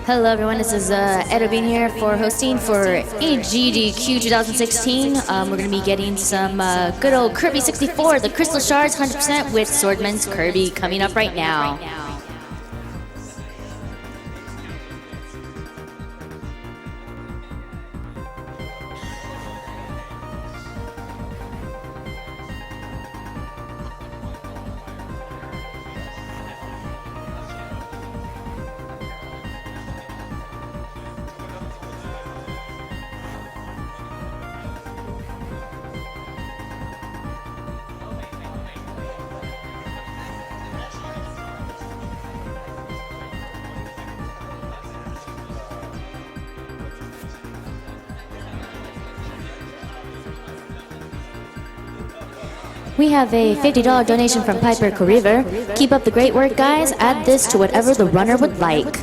Hello everyone, this is Edo Bean here for hosting for AGDQ 2016. We're going to be getting some good old Kirby 64, the Crystal Shards 100% with Swordsman's Kirby coming up right now. We have a $50 donation from Piper Corriver. Keep up the great work, guys. Add this to whatever the runner would like.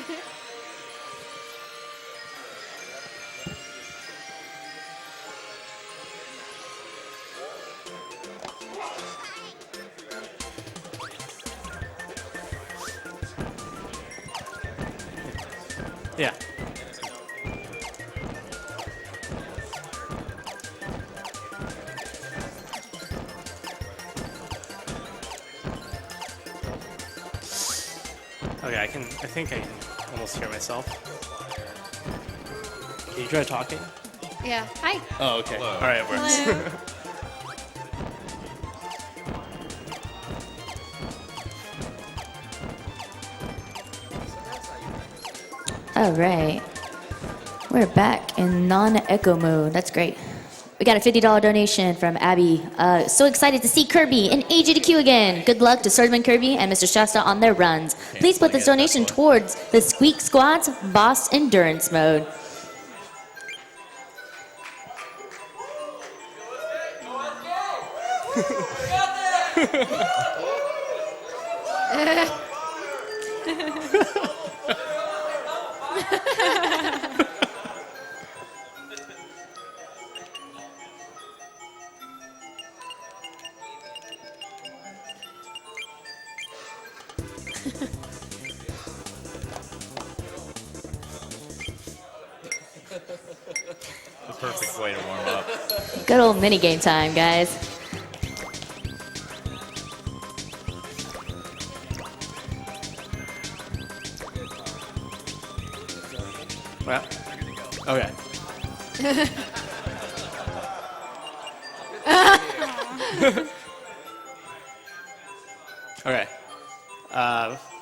Yeah. Okay, I think I can almost hear myself. Can you try talking? Yeah. Hi. Oh, okay. All right, it works. Hello. All right. We're back in non-echo mode. That's great. We got a $50 donation from Abby. So excited to see Kirby in AGDQ again. Good luck to Swordsman Kirby and Mr. Shasta on their runs. Please put this donation towards the Squeak Squad's boss endurance mode. The perfect way to warm up. Good old minigame time, guys. Well, okay. Okay.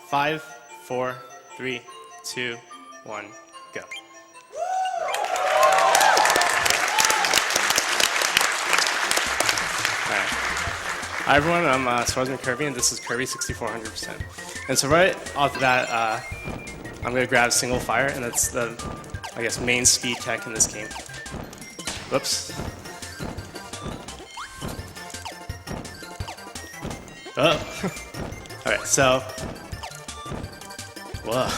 5, 4, 3, 2, 1, go. Hi everyone, I'm Swordsman Kirby, and this is Kirby 6400%. And so right off the bat, I'm going to grab single fire, and that's the, I guess, main speed tech in this game. Whoops. Oh. Okay, so. Whoa.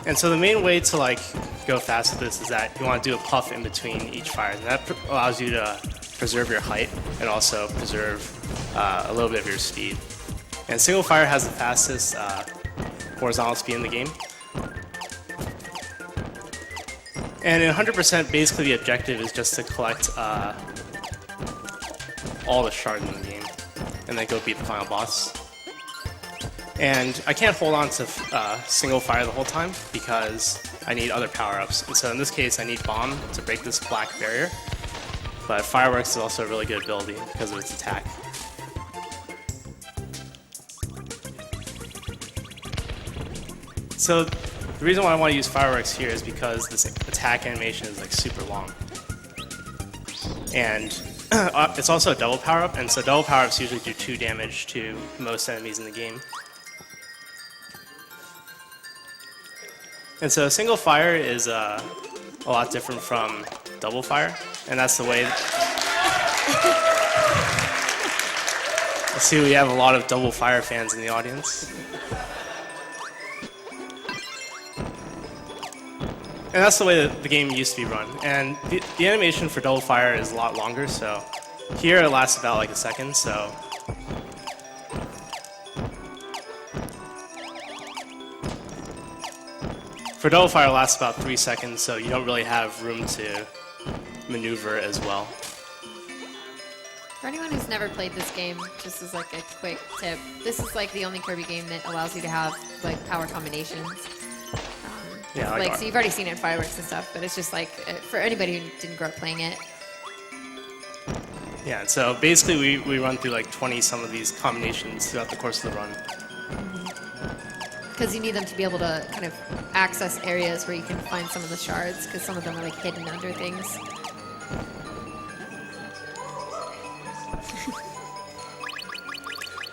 And so the main way to like go fast with this is that you want to do a puff in between each fire, and that allows you to preserve your height and also preserve a little bit of your speed. And single fire has the fastest horizontal speed in the game. And in 100%, basically the objective is just to collect all the shards in the game, and then go beat the final boss. And I can't hold on to single fire the whole time because I need other power-ups. And so in this case, I need bomb to break this black barrier. But fireworks is also a really good ability because of its attack. So the reason why I want to use fireworks here is because this attack animation is like super long. And it's also a double power-up, and so double power-ups usually do 2 damage to most enemies in the game. And so single fire is a lot different from double fire, and that's the way. I see we have a lot of double fire fans in the audience. And that's the way that the game used to be run. And the animation for double fire is a lot longer, so here it lasts about like a second, so. For double fire it lasts about 3 seconds, so you don't really have room to maneuver as well. For anyone who's never played this game, just as like a quick tip, this is like the only Kirby game that allows you to have like power combinations. Yeah, like so you've already seen it in fireworks and stuff, but it's just like for anybody who didn't grow up playing it. Yeah, so basically we run through like 20 some of these combinations throughout the course of the run. Because you need them to be able to kind of access areas where you can find some of the shards, because some of them are like hidden under things.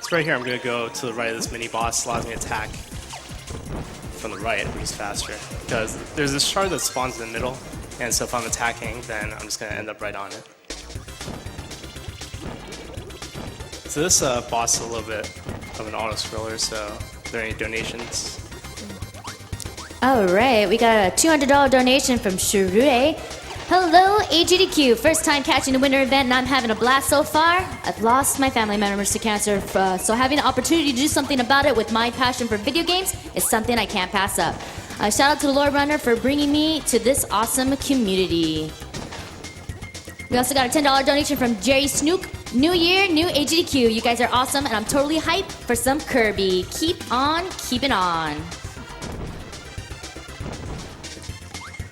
So right here I'm going to go to the right of this mini boss, allows me to attack from the right, which is faster. Because there's this shard that spawns in the middle, and so if I'm attacking, then I'm just going to end up right on it. So this boss is a little bit of an auto-scroller, so Are there any donations? All right, we got a $200 donation from Sharure. Hello, AGDQ. First time catching the winter event, and I'm having a blast so far. I've lost my family members to cancer, so having the opportunity to do something about it with my passion for video games is something I can't pass up. Shout out to the Lord Runner for bringing me to this awesome community. We also got a $10 donation from Jerry Snook. New year, new AGDQ. You guys are awesome, and I'm totally hyped for some Kirby. Keep on keeping on.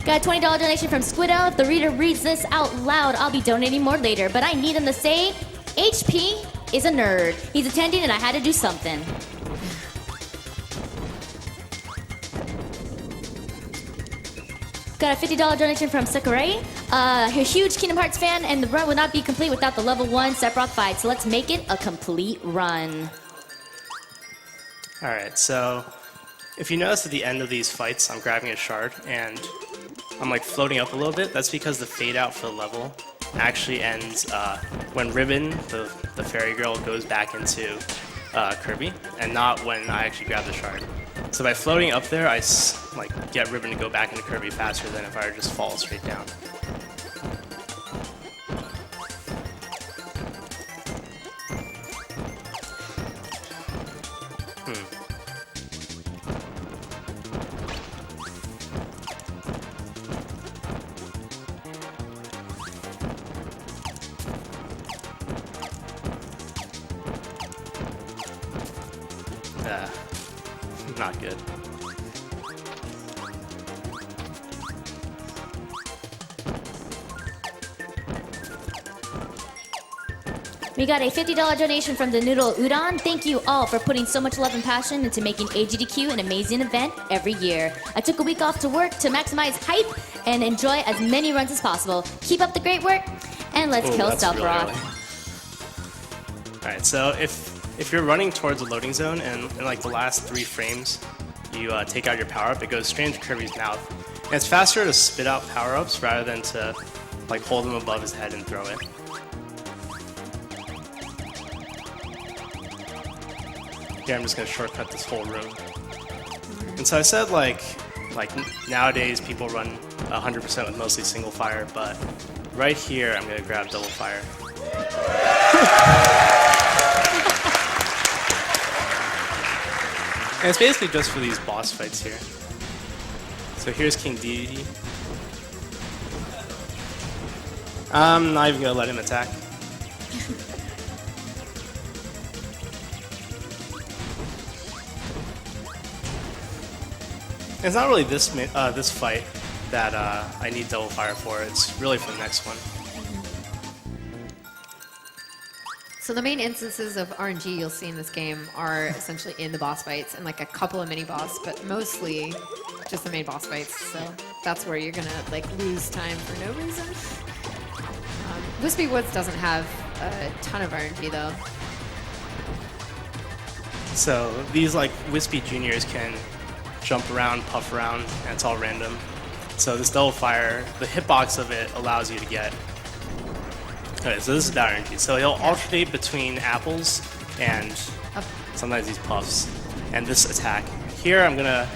Got a $20 donation from Squiddo. If the reader reads this out loud, I'll be donating more later. But I need him to say, HP is a nerd. He's attending and I had to do something. Got a $50 donation from Sakurai. A huge Kingdom Hearts fan, and the run would not be complete without the level 1 Sephiroth fight. So let's make it a complete run. Alright, so if you notice at the end of these fights, I'm grabbing a shard and I'm like floating up a little bit. That's because the fade out for the level actually ends when Ribbon, the fairy girl, goes back into Kirby, and not when I actually grab the shard. So by floating up there, I like get Ribbon to go back into Kirby faster than if I were to just fall straight down. Not good. We got a $50 donation from the Noodle Udon. Thank you all for putting so much love and passion into making AGDQ an amazing event every year. I took a week off to work to maximize hype and enjoy as many runs as possible. Keep up the great work, and let's kill Stealthrock. Alright, so if you're running towards a loading zone and in like the last 3 frames you take out your power-up, it goes straight into Kirby's mouth. And it's faster to spit out power-ups rather than to like hold them above his head and throw it. Here I'm just gonna shortcut this whole room. And so I said like nowadays people run 100% with mostly single fire, but right here I'm gonna grab double fire. And it's basically just for these boss fights here. So here's King Dedede. I'm not even gonna let him attack. It's not really this fight that I need double fire for. It's really for the next one. So the main instances of RNG you'll see in this game are essentially in the boss fights and like a couple of mini boss, but mostly just the main boss fights. So that's where you're gonna like lose time for no reason. Wispy Woods doesn't have a ton of RNG though. So these like Wispy Juniors can jump around, puff around, and it's all random. So this double fire, the hitbox of it allows you to get. Okay, so this is the RNG. So he'll alternate between apples and sometimes these puffs and this attack. Here I'm gonna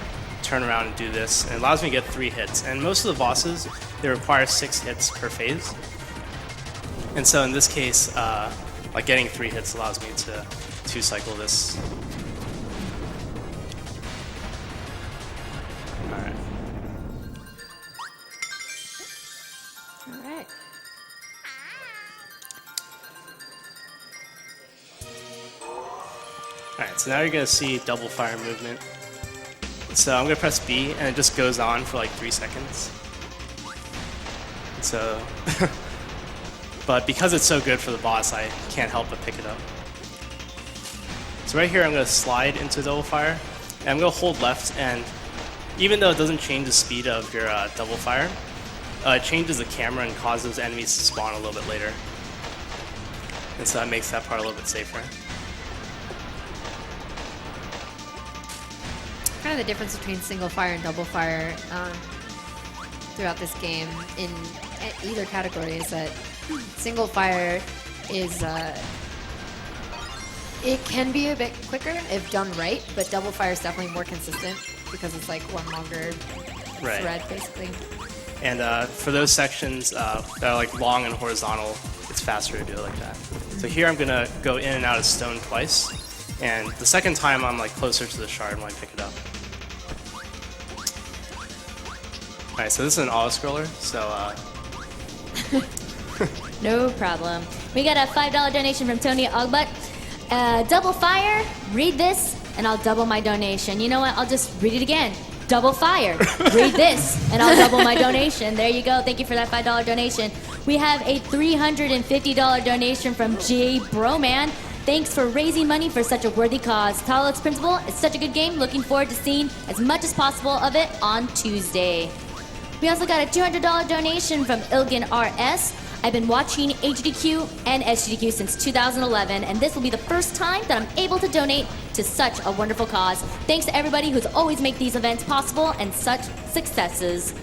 turn around and do this, and it allows me to get 3 hits. And most of the bosses, they require 6 hits per phase. And so in this case, like getting 3 hits allows me to 2-cycle this. Alright. Alright. Alright, so now you're going to see double fire movement. So I'm going to press B, and it just goes on for like 3 seconds. So, but because it's so good for the boss, I can't help but pick it up. So right here I'm going to slide into double fire, and I'm going to hold left, and even though it doesn't change the speed of your double fire, it changes the camera and causes enemies to spawn a little bit later. And so that makes that part a little bit safer. Kind of the difference between single fire and double fire throughout this game in either category is that single fire is It can be a bit quicker if done right, but double fire is definitely more consistent because it's like one longer thread, basically. And for those sections that are like long and horizontal, it's faster to do it like that. So here I'm gonna go in and out of stone twice, and the second time I'm like closer to the shard when I pick it up. All right, so this is an auto scroller. So No problem. We got a $5 donation from Tony Ogbut. Double fire, read this, and I'll double my donation. You know what? I'll just read it again. Double fire, read this, and I'll double my donation. There you go. Thank you for that $5 donation. We have a $350 donation from J Broman. Thanks for raising money for such a worthy cause. Talos Principle is such a good game. Looking forward to seeing as much as possible of it on Tuesday. We also got a $200 donation from Ilgan RS. I've been watching HDQ and SGDQ since 2011, and this will be the first time that I'm able to donate to such a wonderful cause. Thanks to everybody who's always made these events possible and such successes.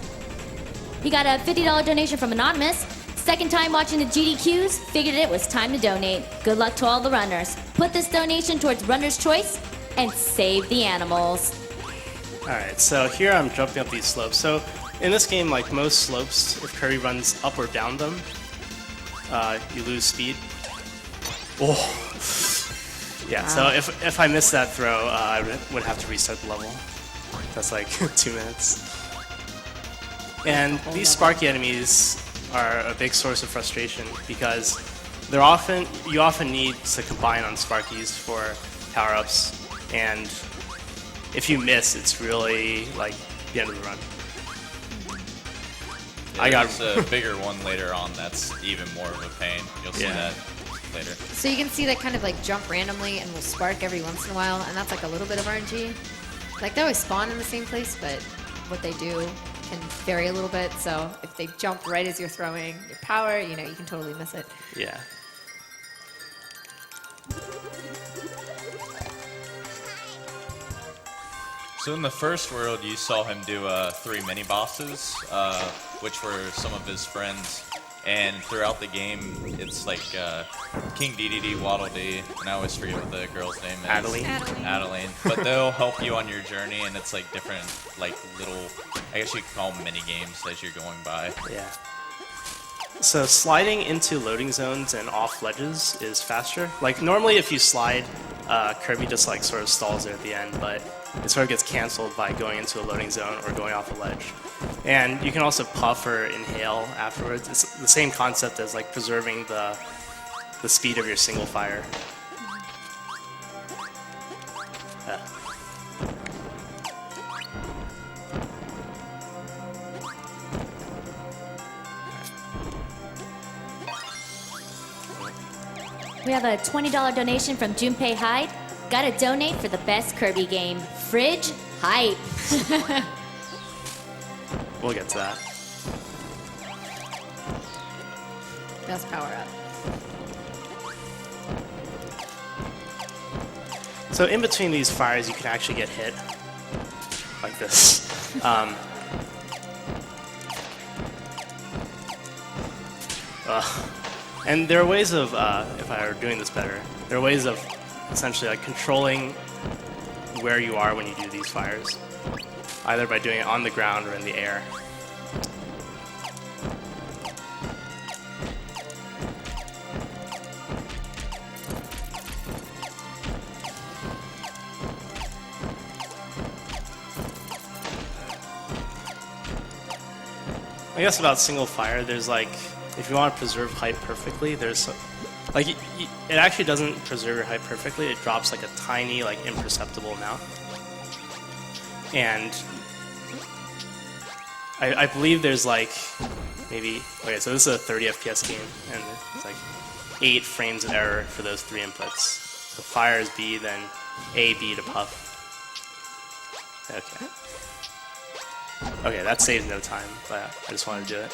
We got a $50 donation from Anonymous. Second time watching the GDQs, figured it was time to donate. Good luck to all the runners. Put this donation towards Runner's Choice and save the animals. all right, so here I'm jumping up these slopes. So in this game, like most slopes, if Kirby runs up or down them, you lose speed. Oh, yeah. So if I miss that throw, I would have to restart the level. That's like 2 minutes. And these Sparky enemies are a big source of frustration because you often need to combine on Sparkies for power-ups, and if you miss, it's really like the end of the run. There's a bigger one later on that's even more of a pain. You'll see that later. So you can see that kind of like jump randomly and will spark every once in a while, and that's like a little bit of RNG. Like they always spawn in the same place, but what they do can vary a little bit. So if they jump right as you're throwing your power, you can totally miss it. Yeah. So in the first world, you saw him do 3 mini bosses, which were some of his friends. And throughout the game, it's like King DDD, Waddle Dee, and I always forget what the girl's name is. Adeline. But they'll help you on your journey, and it's like different, like little, I guess you could call them mini games as you're going by. Yeah. So sliding into loading zones and off ledges is faster. Like normally if you slide, Kirby just like sort of stalls there at the end, but it sort of gets canceled by going into a loading zone or going off a ledge. And you can also puff or inhale afterwards. It's the same concept as like preserving the speed of your single fire. We have a $20 donation from Junpei Hyde. Gotta donate for the best Kirby game. Fridge hype. We'll get to that. Best power up. So in between these fires, you can actually get hit like this. And there are ways of, if I were doing this better, there are ways of essentially like controlling where you are when you do these fires, either by doing it on the ground or in the air. I guess about single fire, there's like, if you want to preserve height perfectly, there's like, it actually doesn't preserve your height perfectly. It drops like a tiny, like imperceptible amount. And I believe there's like maybe, okay, so this is a 30 FPS game, and it's like 8 frames of error for those 3 inputs. So fire is B, then A, B to puff. Okay. Okay, that saves no time, but I just wanted to do it.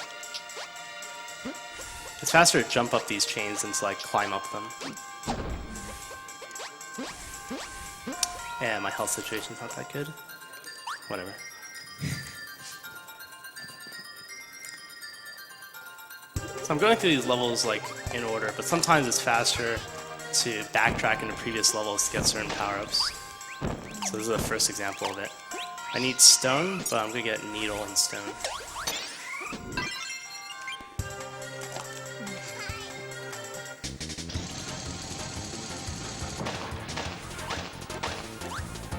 It's faster to jump up these chains than to like climb up them. Yeah, my health situation's not that good. Whatever. So I'm going through these levels like in order, but sometimes it's faster to backtrack into previous levels to get certain power-ups. So this is the first example of it. I need stone, but I'm gonna get needle and stone.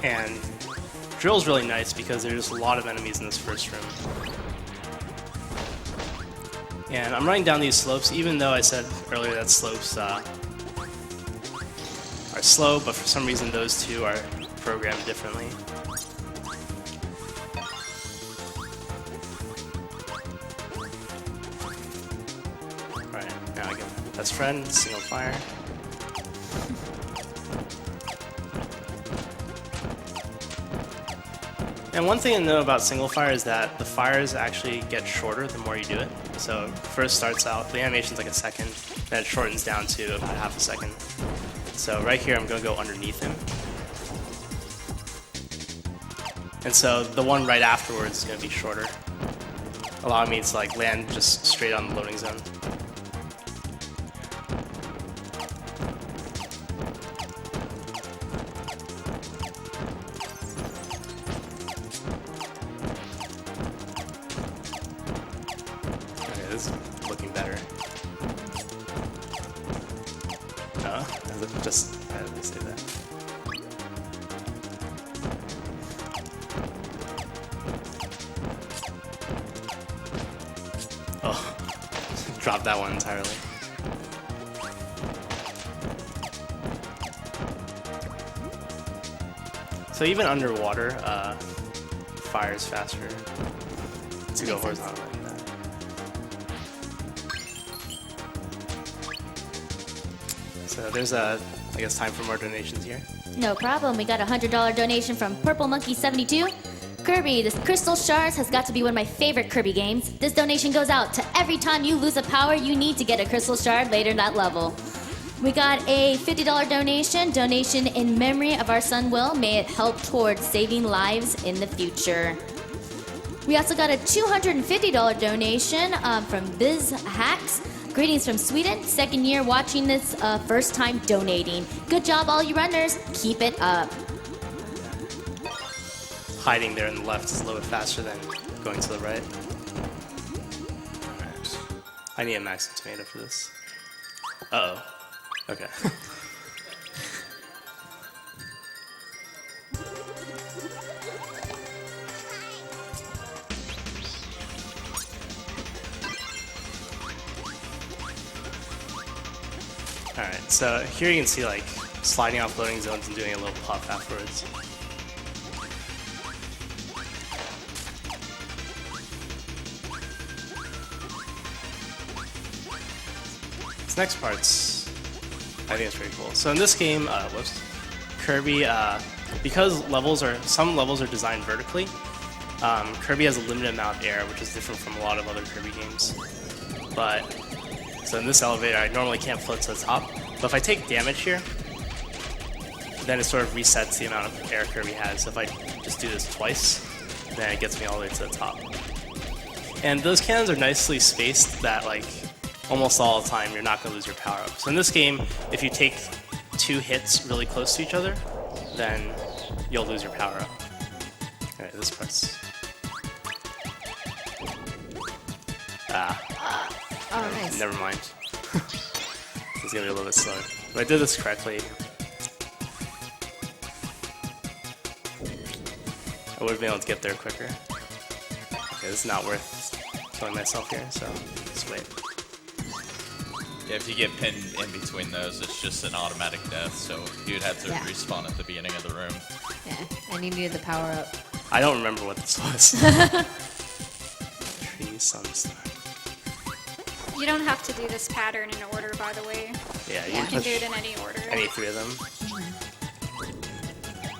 And drill's really nice because there's a lot of enemies in this first room. And I'm running down these slopes, even though I said earlier that slopes are slow, but for some reason those two are programmed differently. Alright, now I get my best friend, single fire. And one thing to know about single fire is that the fires actually get shorter the more you do it. So first starts out, the animation's like a second, then it shortens down to about half a second. So right here I'm gonna go underneath him. And so the one right afterwards is gonna be shorter, allowing me to like land just straight on the loading zone. This is looking better. No, just how did they say that? Oh, dropped that one entirely. So even underwater, fires faster to go horizontal. So there's I guess time for more donations here. No problem. We got a $100 donation from Purple Monkey 72. Kirby, this Crystal Shards has got to be one of my favorite Kirby games. This donation goes out to every time you lose a power, you need to get a Crystal Shard later in that level. We got a $50 donation in memory of our son Will. May it help towards saving lives in the future. We also got a $250 donation from Biz Hacks. Greetings from Sweden. Second year watching this, first time donating. Good job, all you runners. Keep it up. Hiding there on the left is a little bit faster than going to the right. Alright. I need a max tomato for this. Uh-oh. Okay. Alright, so here you can see like sliding off loading zones and doing a little puff afterwards. This next part's, I think it's pretty cool. So in this game, Kirby, because some levels are designed vertically, Kirby has a limited amount of air, which is different from a lot of other Kirby games. So in this elevator, I normally can't float to the top, but if I take damage here, then it sort of resets the amount of air Kirby has. So if I just do this twice, then it gets me all the way to the top. And those cannons are nicely spaced that, like, almost all the time you're not going to lose your power-up. So in this game, if you take 2 hits really close to each other, then you'll lose your power-up. Alright, this part's... Oh, nice. Never mind. It's gonna be a little bit slower. If I did this correctly, I would have been able to get there quicker. Okay, this is not worth killing myself here, so just wait. Yeah, if you get pinned in between those, it's just an automatic death, so you'd have to respawn at the beginning of the room. Yeah, and you needed the power up. I don't remember what this was. Tree, sunstar. You don't have to do this pattern in order, by the way. Yeah, You can do it in any order. any 3 of them.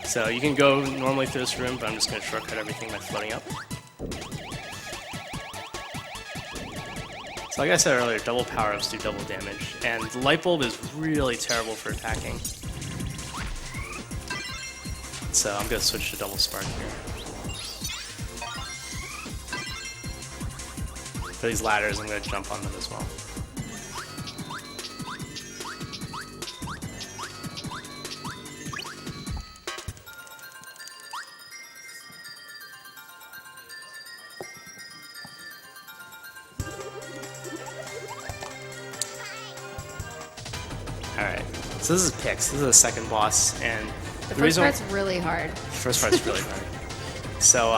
So you can go normally through this room, but I'm just going to shortcut everything by floating up. So like I said earlier, double power-ups do double damage, and the light bulb is really terrible for attacking. So I'm going to switch to double spark here. For these ladders, I'm going to jump on them as well. Alright, so this is Pix. This is the second boss, and The first part's really hard. First part's really hard. So,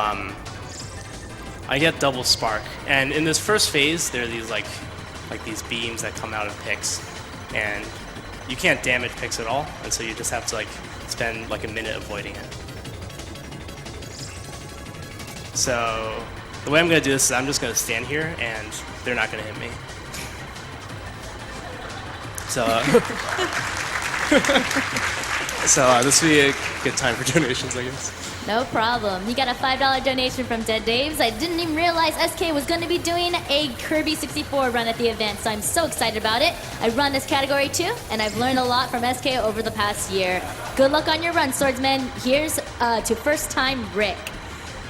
I get double spark, and in this first phase, there are these like these beams that come out of Pix, and you can't damage Pix at all, and so you just have to like spend like a minute avoiding it. So, the way I'm gonna do this is I'm just gonna stand here, and they're not gonna hit me. So, this will be a good time for donations, I guess. No problem. You got a $5 donation from Dead Daves. I didn't even realize SK was going to be doing a Kirby 64 run at the event, so I'm so excited about it. I run this category too, and I've learned a lot from SK over the past year. Good luck on your run, swordsman. Here's to first time Rick.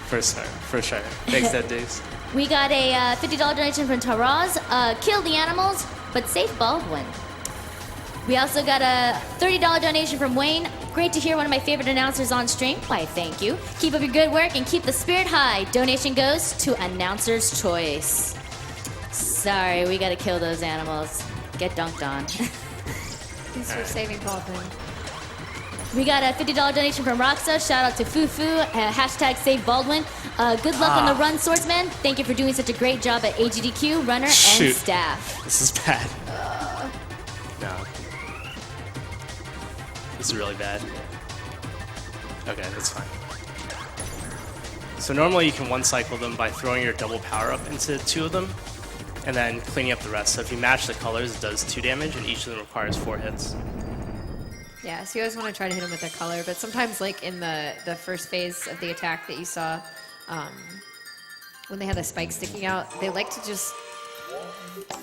First try. Thanks, Dead Days. We got a $50 donation from Taraz. Kill the animals, but save Baldwin. We also got a $30 donation from Wayne. Great to hear one of my favorite announcers on stream. Why, thank you. Keep up your good work and keep the spirit high. Donation goes to Announcer's Choice. Sorry, we gotta kill those animals. Get dunked on. Thanks for saving Baldwin. We got a $50 donation from Roxa. Shout out to Fufu. Hashtag save Baldwin. Good luck on the run, swordsman. Thank you for doing such a great job at AGDQ, runner, and staff. This is bad. No. This is really bad. Okay, that's fine. So normally you can one cycle them by throwing your double power up into 2 of them, and then cleaning up the rest. So if you match the colors, it does 2 damage, and each of them requires 4 hits. Yeah, so you always want to try to hit them with their color, but sometimes, like in the first phase of the attack that you saw, when they have the spike sticking out, they like to just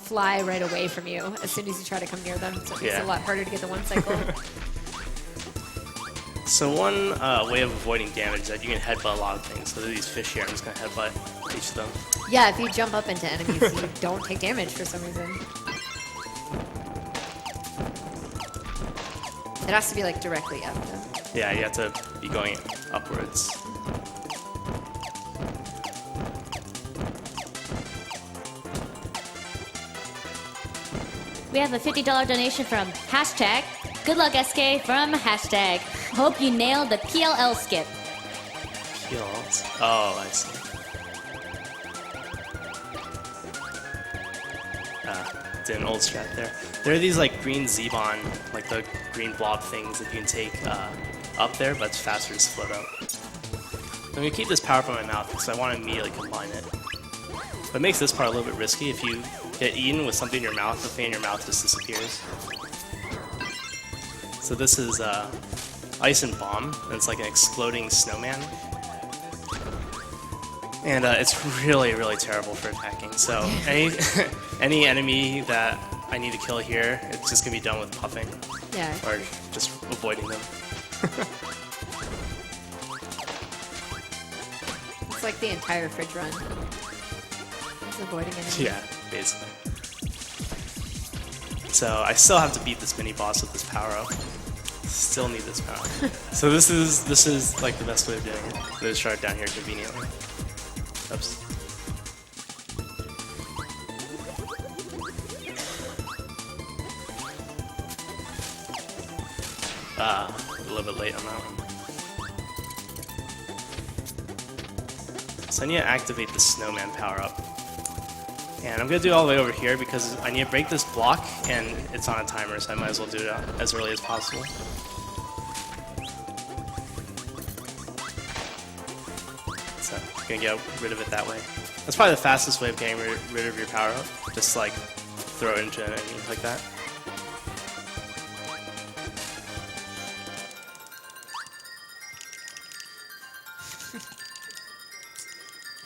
fly right away from you as soon as you try to come near them, so it makes it a lot harder to get the one cycle. So one way of avoiding damage is that you can headbutt a lot of things. So there are these fish here, I'm just going to headbutt each of them. Yeah, if you jump up into enemies, you don't take damage for some reason. It has to be like directly up though. Yeah, you have to be going upwards. We have a $50 donation from hashtag. Good luck, SK, from hashtag. Hope you nailed the PLL skip. Heals. Oh, I see. Did an old strat there. There are these like green Zebon, like the green blob things that you can take up there, but it's faster to float up. I'm gonna keep this power up in my mouth because I want to immediately combine it. But it makes this part a little bit risky. If you get eaten with something in your mouth, the thing in your mouth just disappears. So this is Ice and Bomb, and it's like an exploding snowman. And it's really, really terrible for attacking. So any enemy that I need to kill here, it's just gonna be done with puffing. Yeah. Or just avoiding them. It's like the entire fridge run. It's avoiding enemies. Yeah, basically. So I still have to beat this mini boss with this power up. Still need this power. So this is like the best way of doing it. I'm gonna start down here conveniently. Oops. A little bit late on that one. So I need to activate the snowman power up. And I'm gonna do it all the way over here because I need to break this block and it's on a timer, so I might as well do it as early as possible. So I'm gonna get rid of it that way. That's probably the fastest way of getting rid of your power up. Just like throw it into an enemy like that.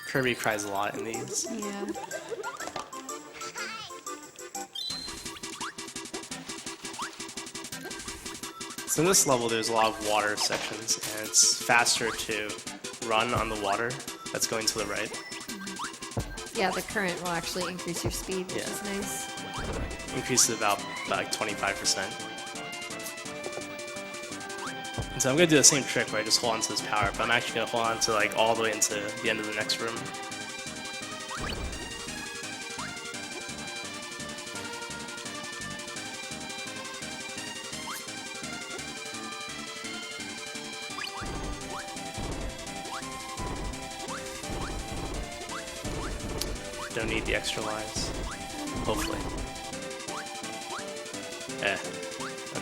Kirby cries a lot in these. Yeah. So in this level, there's a lot of water sections, and it's faster to run on the water that's going to the right. Yeah, the current will actually increase your speed, which is nice. Increases about like 25%. And so I'm going to do the same trick where I just hold on to this power, but I'm actually going to hold on to like all the way into the end of the next room. Don't need the extra lives. Hopefully. Okay,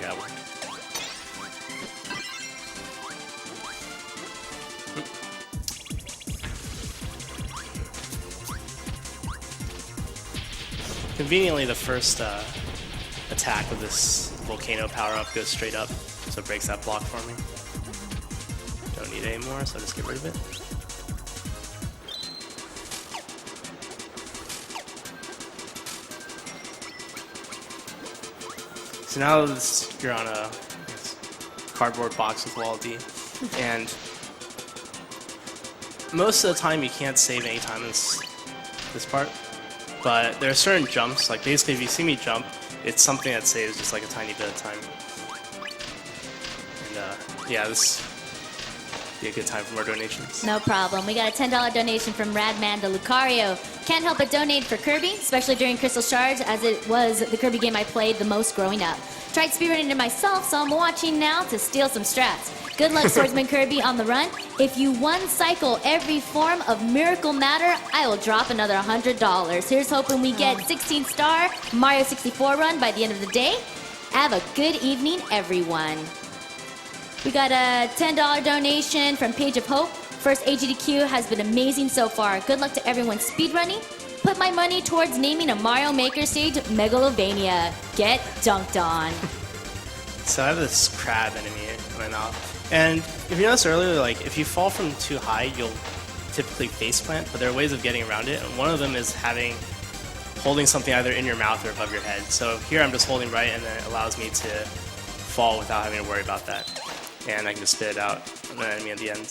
that worked. Conveniently, the first attack with this volcano power-up goes straight up, so it breaks that block for me. Don't need it anymore, so I'll just get rid of it. So now you're on a cardboard box with Wall D, and most of the time you can't save any time in this part, but there are certain jumps, like basically if you see me jump, it's something that saves just like a tiny bit of time. And yeah, this would be a good time for more donations. No problem. We got a $10 donation from Radman de Lucario. Can't help but donate for Kirby, especially during Crystal Shards, as it was the Kirby game I played the most growing up. Tried speedrunning it myself, so I'm watching now to steal some strats. Good luck, Swordsman Kirby, on the run. If you one cycle every form of Miracle Matter, I will drop another $100. Here's hoping we get 16-star Mario 64 run by the end of the day. Have a good evening, everyone. We got a $10 donation from Page of Hope. First AGDQ has been amazing so far. Good luck to everyone speedrunning. Put my money towards naming a Mario Maker stage Megalovania. Get dunked on. So I have this crab enemy in my mouth. And if you noticed earlier, like if you fall from too high, you'll typically faceplant, but there are ways of getting around it. And one of them is holding something either in your mouth or above your head. So here I'm just holding right, and then it allows me to fall without having to worry about that. And I can just spit it out on the enemy at the end.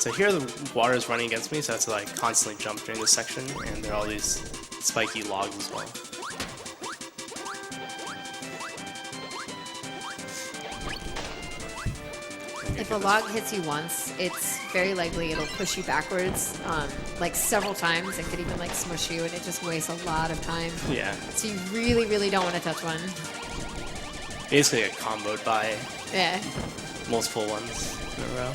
So here the water is running against me, so I have to like constantly jump during this section, and there are all these spiky logs as well. If a log hits you once, it's very likely it'll push you backwards, like several times. It could even like smush you, and it just wastes a lot of time. Yeah. So you really, really don't want to touch one. Basically get comboed by Yeah. multiple ones in a row.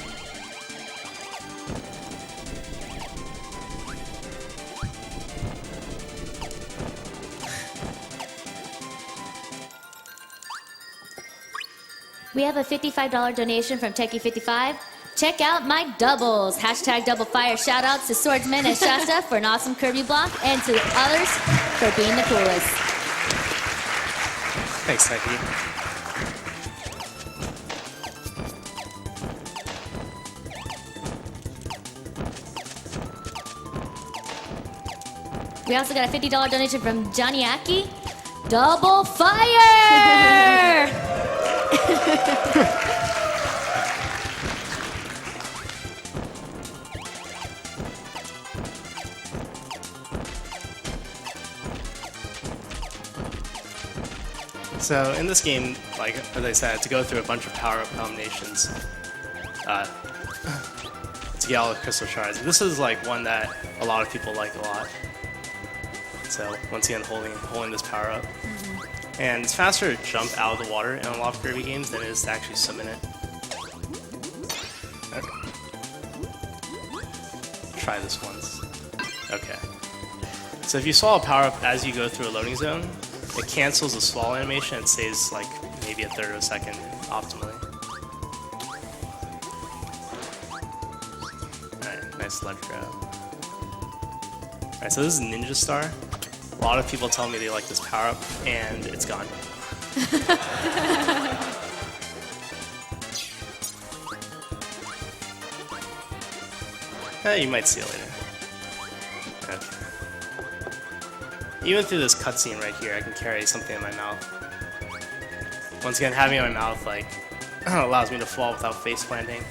We have a $55 donation from Techie55. Check out my doubles. Hashtag double fire. Shout outs to Swordsman and Shasta for an awesome Kirby block, and to others for being the coolest. Thanks, Techie. We also got a $50 donation from Johnny Aki. Double fire! So in this game, like as I said, to go through a bunch of power-up combinations to get all the Crystal Shards. This is like one that a lot of people like a lot. So once again, holding this power-up. And it's faster to jump out of the water in a lot of Kirby games than it is to actually swim in it. Try this once. Okay. So if you swallow power up as you go through a loading zone, it cancels the swallow animation and saves like maybe a third of a second optimally. Alright, nice ledge grab. Alright, so this is Ninja Star. A lot of people tell me they like this power up, and it's gone. You might see it later. Okay. Even through this cutscene right here, I can carry something in my mouth. Once again, having it in my mouth like allows me to fall without face planting.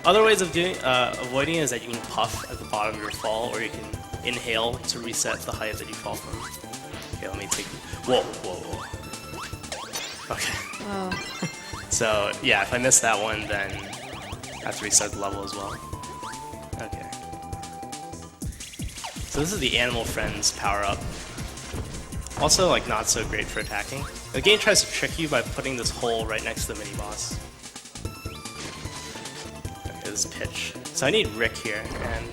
Other ways of avoiding it is that you can puff at the bottom of your fall, or you can inhale to reset the height that you fall from. Okay, let me take. Whoa. Okay. Oh. So yeah, if I miss that one, then I have to reset the level as well. Okay. So this is the Animal Friends power-up. Also, like, not so great for attacking. The game tries to trick you by putting this hole right next to the mini-boss. Okay, this pitch. So I need Rick here, and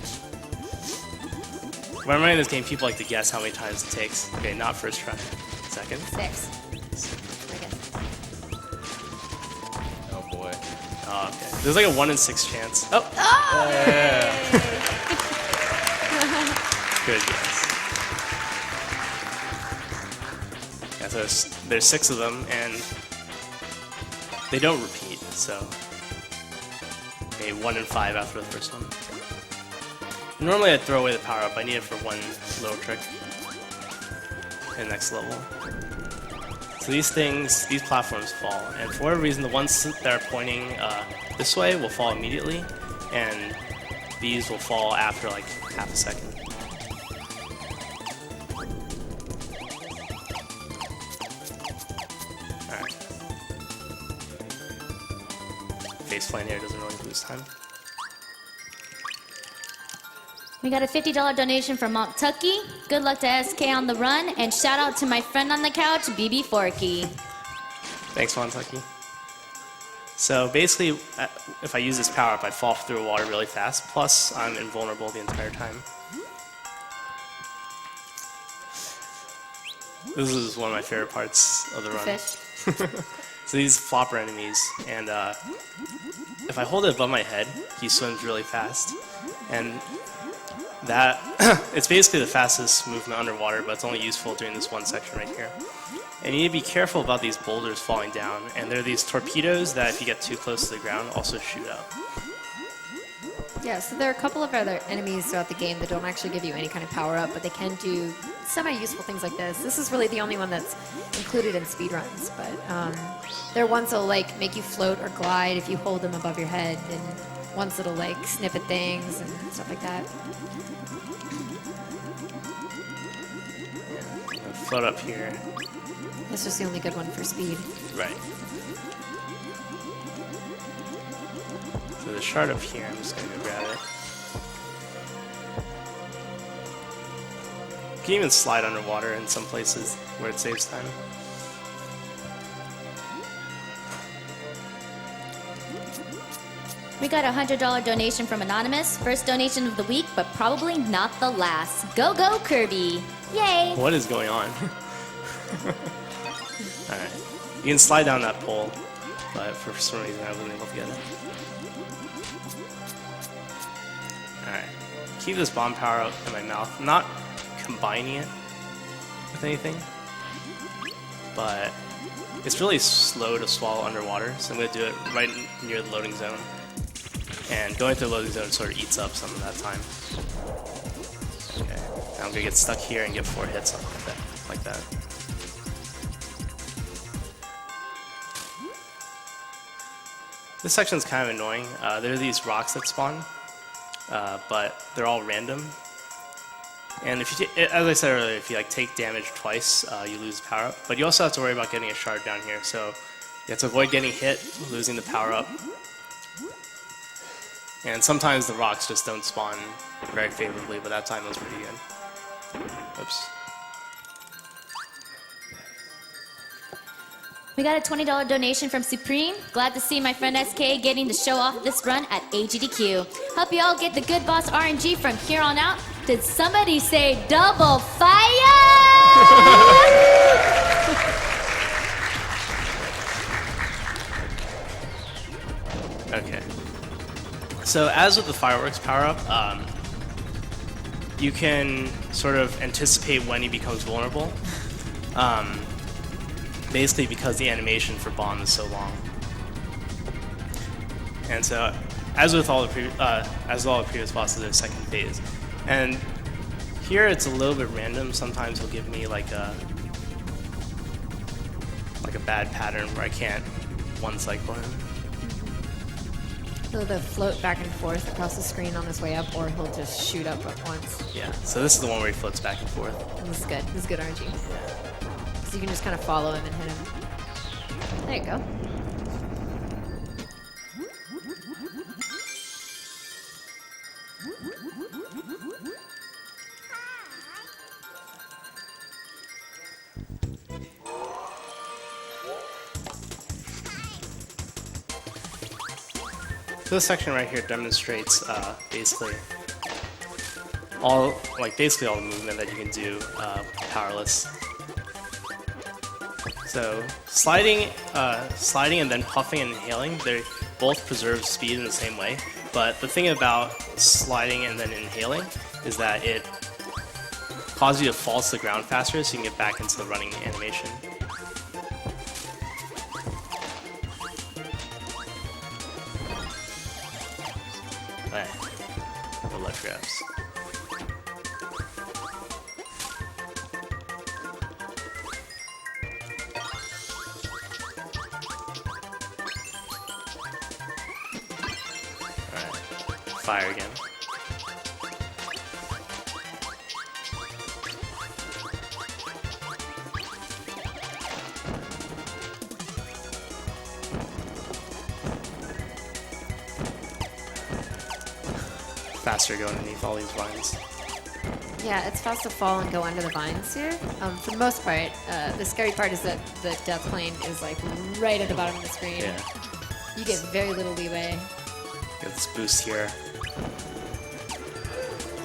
when I'm running this game, people like to guess how many times it takes. Okay, not first try. Second. 6. I guess. Oh boy. Oh, okay. There's like a 1 in 6 chance. Oh! Good guess. Yeah, so there's 6 of them, and they don't repeat, so a 1 in 5 after the first one. Normally I'd throw away the power-up. I need it for one little trick in the next level. So these platforms fall, and for whatever reason, the ones that are pointing this way will fall immediately, and these will fall after like half a second. Alright. Face plant here doesn't really lose time. We got a $50 donation from Mont Tucky. Good luck to SK on the run, and shout out to my friend on the couch, BB Forky. Thanks, Montucky. So basically, if I use this power-up, I'd fall through water really fast, plus I'm invulnerable the entire time. This is one of my favorite parts of the run. Fish. So these flopper enemies, and if I hold it above my head, he swims really fast. And that, it's basically the fastest movement underwater, but it's only useful during this one section right here. And you need to be careful about these boulders falling down, and there are these torpedoes that if you get too close to the ground, also shoot up. Yeah, so there are a couple of other enemies throughout the game that don't actually give you any kind of power-up, but they can do semi-useful things like this. This is really the only one that's included in speedruns, but there are ones that'll like make you float or glide if you hold them above your head, and ones that'll like snip at things and stuff like that. Float up here. This is the only good one for speed. Right. So the shard up here, I'm just going to go grab it. You can even slide underwater in some places where it saves time. We got a $100 donation from Anonymous. First donation of the week, but probably not the last. Go, go, Kirby! Yay! What is going on? Alright. You can slide down that pole, but for some reason I wasn't able to get it. Alright. Keep this bomb power up in my mouth. I'm not combining it with anything, but it's really slow to swallow underwater, so I'm going to do it right near the loading zone. And going through the loading zone sort of eats up some of that time. Okay. Now I'm going to get stuck here and get 4 hits like that. This section's kind of annoying. There are these rocks that spawn, but they're all random. And if you, as I said earlier, if you like take damage twice, you lose the power up. But you also have to worry about getting a shard down here, so you have to avoid getting hit, losing the power up. And sometimes the rocks just don't spawn very favorably, but that time was pretty good. Oops. We got a $20 donation from Supreme. Glad to see my friend SK getting to show off this run at AGDQ. Hope you all get the good boss RNG from here on out. Did somebody say double fire? Okay. So as with the fireworks power-up, you can sort of anticipate when he becomes vulnerable. Basically because the animation for bomb is so long. And so, as with all the previous bosses, there's second phase. And here it's a little bit random. Sometimes he'll give me like a bad pattern where I can't one cycle him. He'll either float back and forth across the screen on his way up, or he'll just shoot up at once. Yeah. So this is the one where he floats back and forth. And this is good. This is good RNG. So you can just kind of follow him and hit him. There you go. So this section right here demonstrates basically all the movement that you can do powerless. So sliding and then puffing and inhaling, they both preserve speed in the same way. But the thing about sliding and then inhaling is that it causes you to fall to the ground faster, so you can get back into the running animation. Alright, the left grabs. Fire again. Faster going underneath all these vines. Yeah, it's fast to fall and go under the vines here. For the most part, the scary part is that the death plane is like right at the bottom of the screen. Yeah. You get very little leeway. Get this boost here.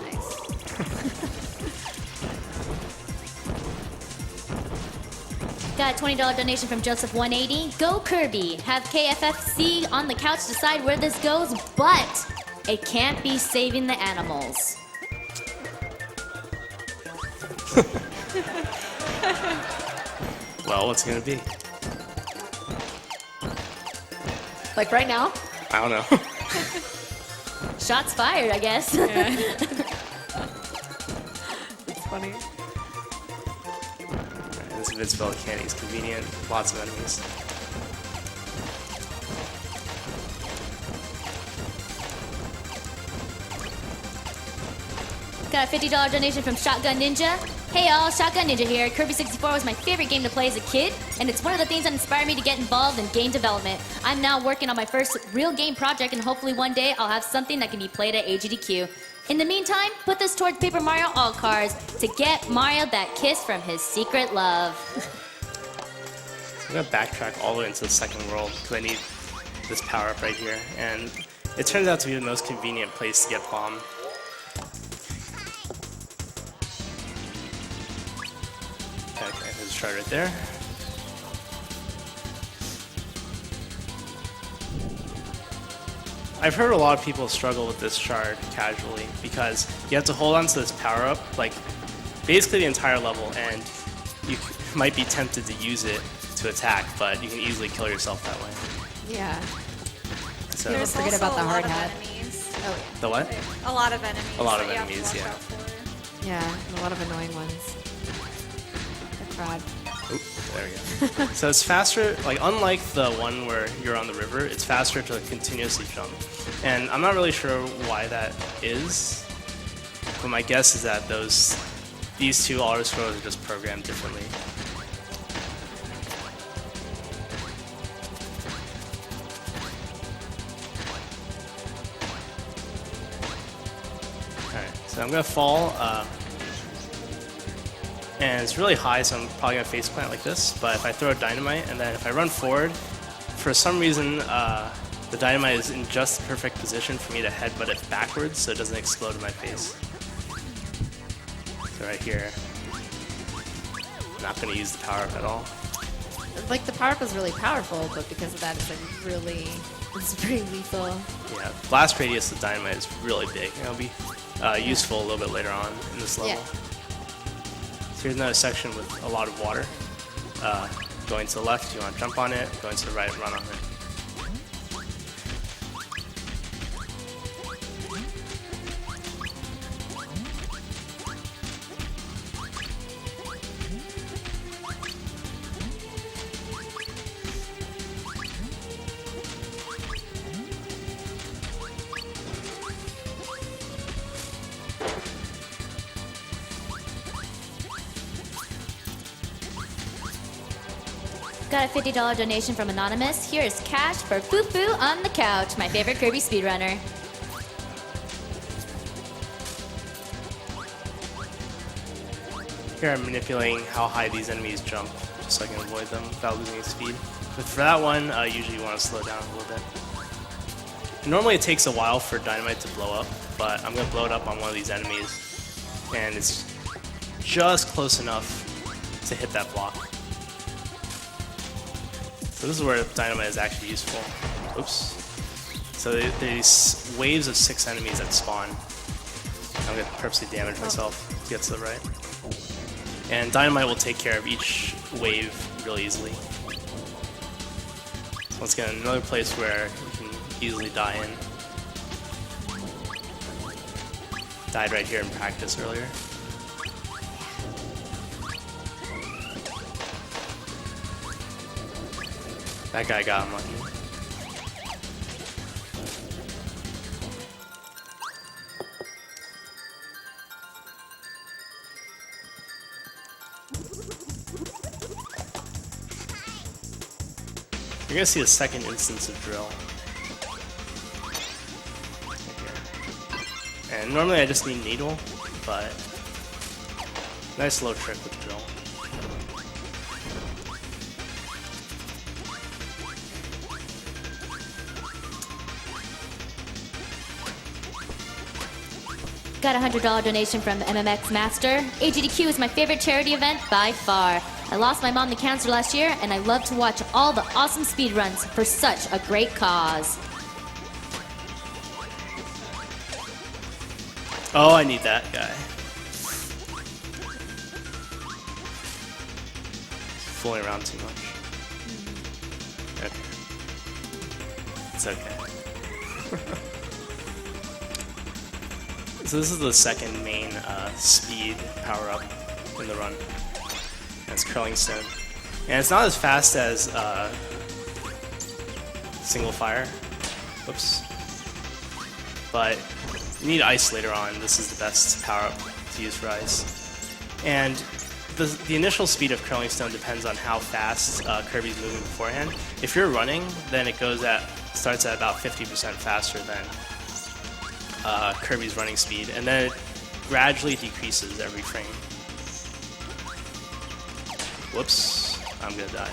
Nice. Got a $20 donation from Joseph180. Go Kirby. Have KFFC on the couch decide where this goes, but it can't be saving the animals. Well, what's it gonna be? Like right now? I don't know. Shots fired, I guess. It's funny. This invincible candy is convenient. Lots of enemies. Got a $50 donation from Shotgun Ninja. Hey y'all, Shotgun Ninja here. Kirby 64 was my favorite game to play as a kid, and it's one of the things that inspired me to get involved in game development. I'm now working on my first real game project, and hopefully one day I'll have something that can be played at AGDQ. In the meantime, put this towards Paper Mario All Cards to get Mario that kiss from his secret love. I'm gonna backtrack all the way into the second world because I need this power up right here, and it turns out to be the most convenient place to get bomb. Okay, there's a shard right there. I've heard a lot of people struggle with this shard casually because you have to hold on to this power up like basically the entire level, and you might be tempted to use it to attack, but you can easily kill yourself that way. Yeah. So There's forget also about the a lot hard of hat. enemies. Oh yeah. the what? A lot of enemies. A lot of that you have to enemies, watch yeah. out for. Yeah, and a lot of annoying ones. The crab. Oop, there we go. So it's faster, like unlike the one where you're on the river, it's faster to continuously jump. And I'm not really sure why that is, but my guess is that these two auto scrolls are just programmed differently. Alright, so I'm gonna fall. And it's really high, so I'm probably gonna faceplant like this. But if I throw a dynamite, and then if I run forward, for some reason, the dynamite is in just the perfect position for me to headbutt it backwards, so it doesn't explode in my face. So right here, I'm not gonna use the power up at all. Like the power up is really powerful, but because of that, it's like it's pretty lethal. Yeah, blast radius of dynamite is really big. It'll be useful a little bit later on in this level. Yeah. So here's another section with a lot of water. Going to the left, you want to jump on it. Going to the right, run on it. Got a $50 donation from Anonymous. Here is cash for Foo Foo on the Couch, my favorite Kirby speedrunner. Here I'm manipulating how high these enemies jump, just so I can avoid them without losing speed. But for that one, usually you want to slow down a little bit. Normally it takes a while for dynamite to blow up, but I'm gonna blow it up on one of these enemies, and it's just close enough to hit that block. So this is where dynamite is actually useful. Oops. So there's waves of 6 enemies that spawn. I'm gonna purposely damage myself to get to the right. And dynamite will take care of each wave really easily. So once again, another place where you can easily die in. Died right here in practice earlier. That guy got unlucky. You're gonna see a second instance of drill. Right here. And normally I just need needle, but nice little trick with drill. Got a $100 donation from MMX Master. AGDQ is my favorite charity event by far. I lost my mom to cancer last year, and I love to watch all the awesome speedruns for such a great cause. Oh, I need that guy. Fooling around too much. Okay. It's okay. So this is the second main speed power-up in the run. And it's Curling Stone. And it's not as fast as Single Fire. Whoops. But you need ice later on. This is the best power-up to use for ice. And the initial speed of Curling Stone depends on how fast Kirby's moving beforehand. If you're running, then it starts at about 50% faster than Kirby's running speed, and then it gradually decreases every frame. Whoops, I'm gonna die.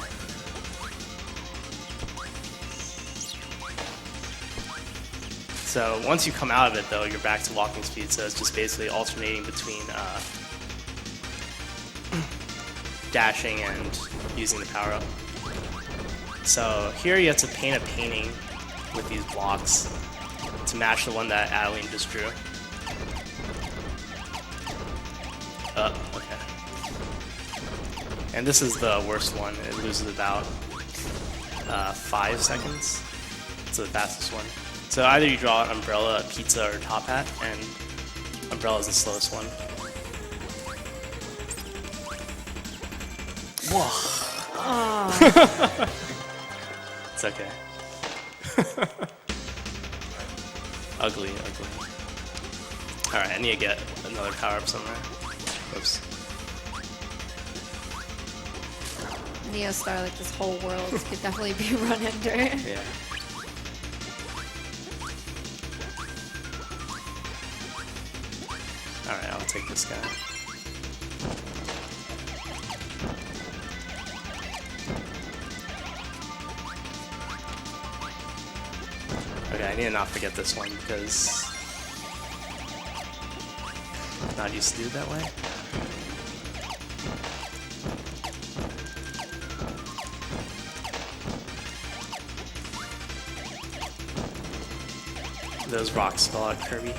So once you come out of it though, you're back to walking speed, so it's just basically alternating between dashing and using the power-up. So here you have to paint a painting with these blocks to match the one that Adeline just drew. Okay. And this is the worst one. It loses about 5 seconds. It's the fastest one. So either you draw an umbrella, a pizza, or a top hat, and umbrella is the slowest one. Whoa. It's okay. Ugly, ugly. Alright, I need to get another power-up somewhere. Oops. Neostar, like this whole world, could definitely be run under. Yeah. Alright, I'll take this guy. Okay, I need to not forget this one because I'm not used to do it that way. Those rocks spell out Kirby.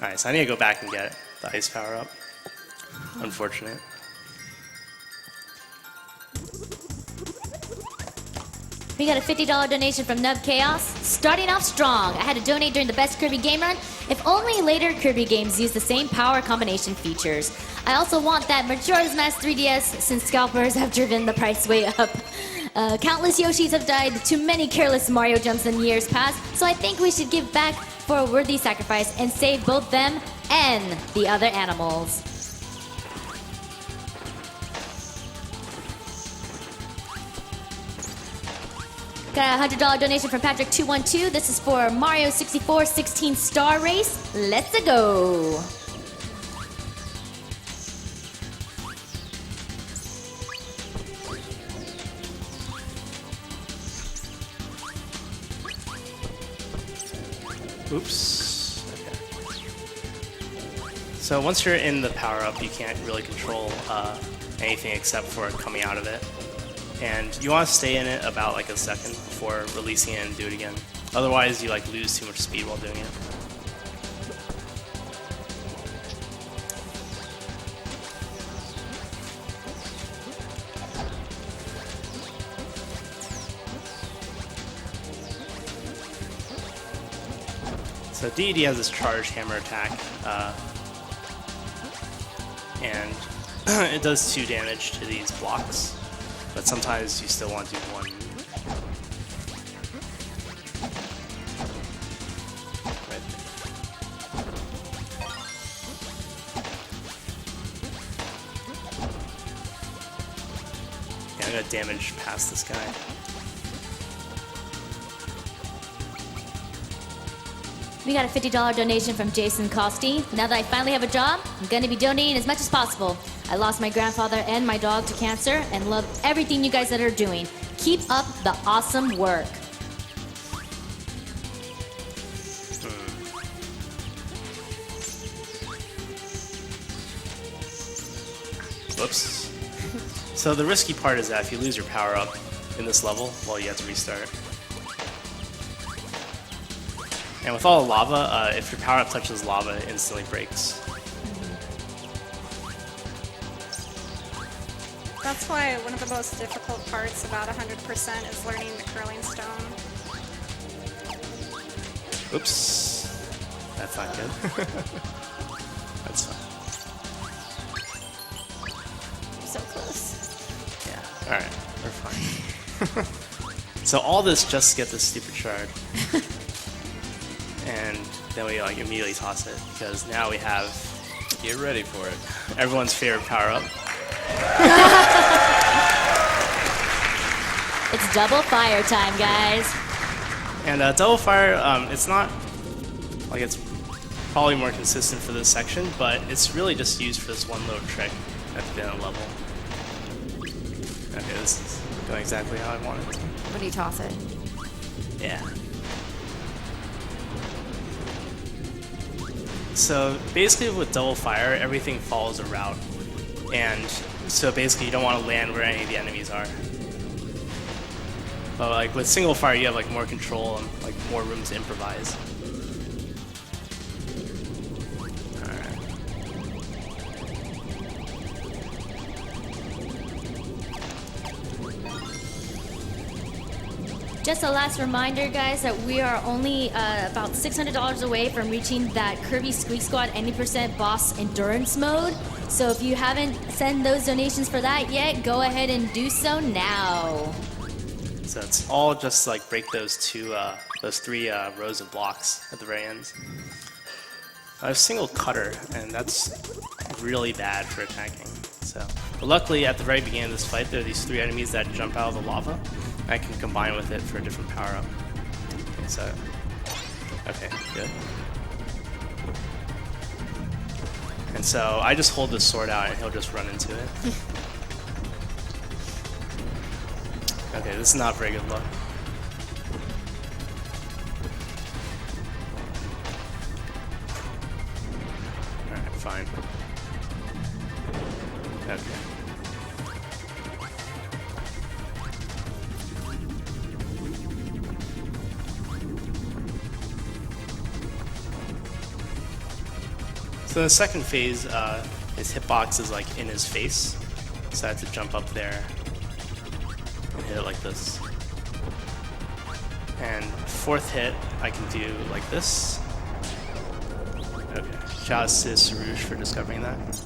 Alright, so I need to go back and get the ice power up. Unfortunate. We got a $50 donation from Nub Chaos. Starting off strong. I had to donate during the best Kirby game run. If only later Kirby games use the same power combination features. I also want that Majora's Mask 3DS since scalpers have driven the price way up. Countless Yoshis have died to many careless Mario jumps in years past, so I think we should give back for a worthy sacrifice and save both them and the other animals. Got a $100 donation from Patrick212. This is for Mario 64 16 Star Race. Let's go. Oops. Okay. So once you're in the power-up, you can't really control anything except for coming out of it. And you want to stay in it about like a second before releasing it and do it again. Otherwise, you like lose too much speed while doing it. So DED has this charged hammer attack, and it does 2 damage to these blocks, but sometimes you still want to do 1. Right there. Yeah, I'm gonna damage past this guy. We got a $50 donation from Jason Costi. Now that I finally have a job, I'm gonna be donating as much as possible. I lost my grandfather and my dog to cancer and love everything you guys that are doing. Keep up the awesome work. Whoops. So the risky part is that if you lose your power up in this level, well, you have to restart. And with all the lava, if your power up touches lava, it instantly breaks. That's why one of the most difficult parts about 100% is learning the curling stone. Oops. That's not good. That's fine. So close. Yeah, alright, we're fine. So all this just to get this stupid shard. And then we like immediately toss it, because now we have... Get ready for it. Everyone's favorite power-up. It's double fire time, guys. And double fire, it's not... Like, it's probably more consistent for this section, but it's really just used for this one little trick at the beginning of the level. Okay, this is going exactly how I want it to. When do you toss it? Yeah. So basically with double fire, everything follows a route. And so basically you don't want to land where any of the enemies are. But like with single fire, you have like more control and like more room to improvise. Alright. Just a last reminder, guys, that we are only about $600 away from reaching that Kirby Squeak Squad 80% boss endurance mode. So if you haven't sent those donations for that yet, go ahead and do so now. So it's all just like break those 3 rows of blocks at the very end. I have single cutter, and that's really bad for attacking. So, but luckily at the very beginning of this fight, there are these 3 enemies that jump out of the lava. I can combine with it for a different power-up. Okay, so... Okay, good. And so I just hold this sword out and he'll just run into it. Okay, this is not very good luck. Alright, fine. Okay. So the second phase, his hitbox is like in his face, so I have to jump up there and hit it like this. And 4th hit, I can do like this. Okay, shout out to Sarouge for discovering that.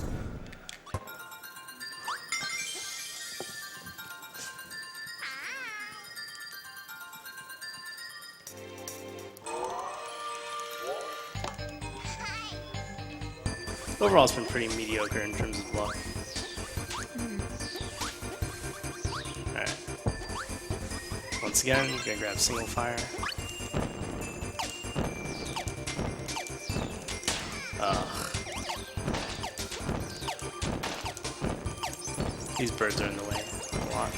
Overall, it's been pretty mediocre in terms of luck. Alright. Once again, gonna grab single fire. Ugh. These birds are in the way a lot.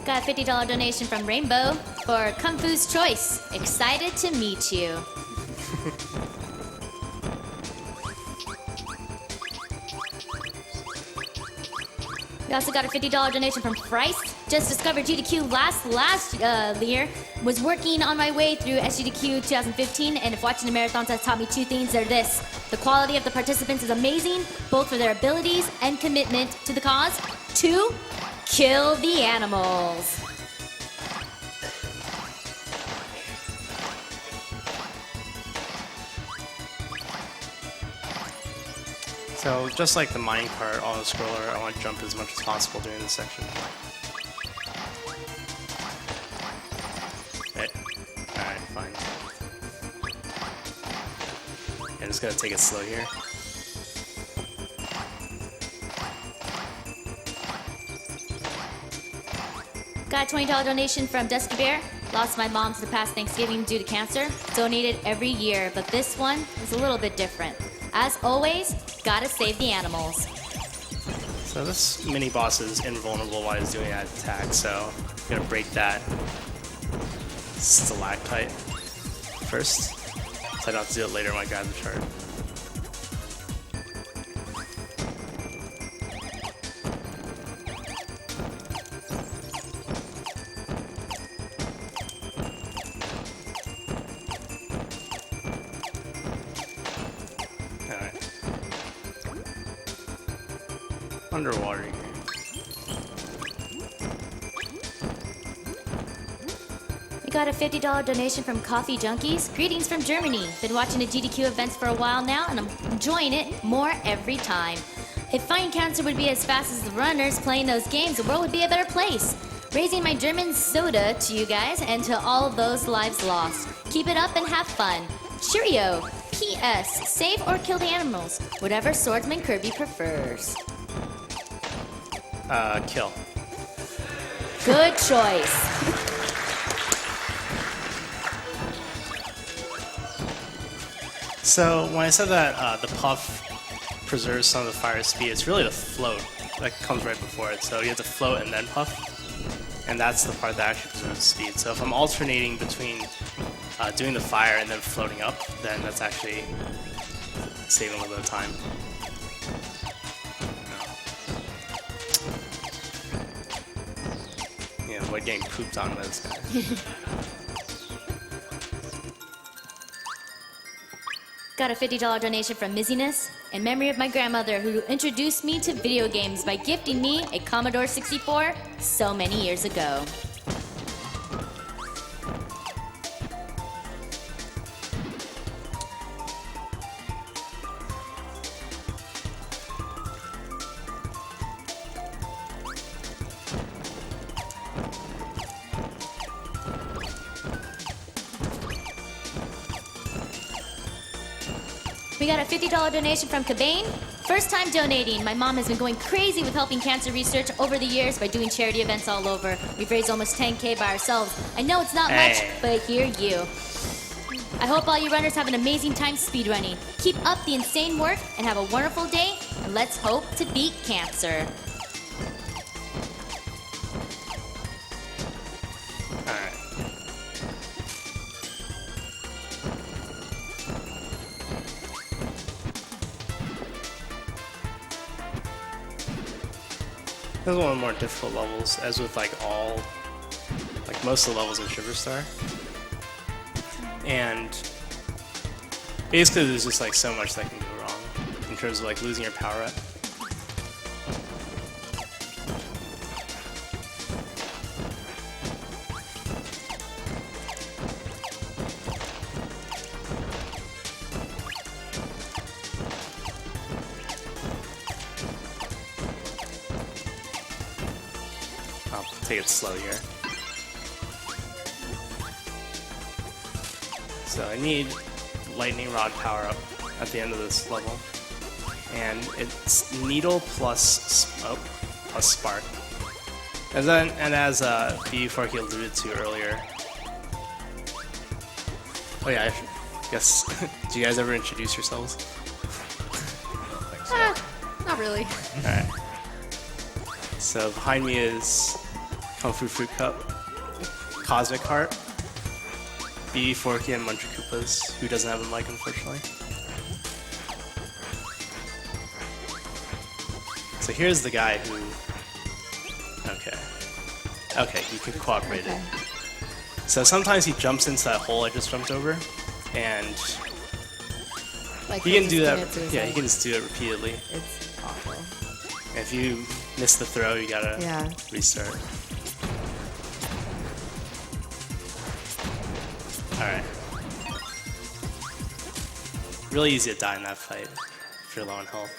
Got a $50 donation from Rainbow for Kung Fu's Choice. Excited to meet you. We also got a $50 donation from Price. Just discovered GDQ last year. Was working on my way through SGDQ 2015, and if watching the marathons has taught me two things, they're this. The quality of the participants is amazing, both for their abilities and commitment to the cause. 2, kill the animals. So just like the minecart auto-scroller, I want to jump as much as possible during this section. Alright, fine. I'm just gonna take it slow here. Got a $20 donation from Dusky Bear. Lost my mom this past Thanksgiving due to cancer. Donated every year, but this one is a little bit different. As always, gotta save the animals. So this mini boss is invulnerable while he's doing that attack, so I'm gonna break that stalactite first, so I don't have to do it later when I grab the shard. Underwater here. We got a $50 donation from Coffee Junkies. Greetings from Germany. Been watching the GDQ events for a while now, and I'm enjoying it more every time. If fighting cancer would be as fast as the runners playing those games, the world would be a better place. Raising my German soda to you guys and to all of those lives lost. Keep it up and have fun. Cheerio. P.S. Save or kill the animals. Whatever Swordsman Kirby prefers. Kill. Good choice. So when I said that the puff preserves some of the fire speed, it's really the float that comes right before it. So you have to float and then puff, and that's the part that actually preserves the speed. So if I'm alternating between doing the fire and then floating up, then that's actually saving a little bit of time. Yeah, we're getting pooped on by this guy. Got a $50 donation from Mizziness in memory of my grandmother who introduced me to video games by gifting me a Commodore 64 so many years ago. We got a $50 donation from Cabane. First time donating. My mom has been going crazy with helping cancer research over the years by doing charity events all over. We've raised almost 10K by ourselves. I know it's not much, but hear you. I hope all you runners have an amazing time speedrunning. Keep up the insane work and have a wonderful day, and let's hope to beat cancer. This is one of the more difficult levels, as with like most of the levels in Sugarstar. And basically there's just like so much that can go wrong in terms of like losing your power up. Take it slow here. So I need lightning rod power up at the end of this level, and it's needle plus smoke plus spark. And then, as B4K alluded to earlier. Oh yeah, I guess. Do you guys ever introduce yourselves? Not really. All right. So behind me is Kung Fu Fruit Cup, Cosmic Heart, BB Forky, and Muncher Koopas, who doesn't have a mic, unfortunately. So here's the guy who... Okay, he can cooperate it. So sometimes he jumps into that hole I just jumped over, and Like he can do that. commit suicide. Yeah, he can just do it repeatedly. It's awful. And if you miss the throw, you gotta restart. Alright. Really easy to die in that fight if you're low on health.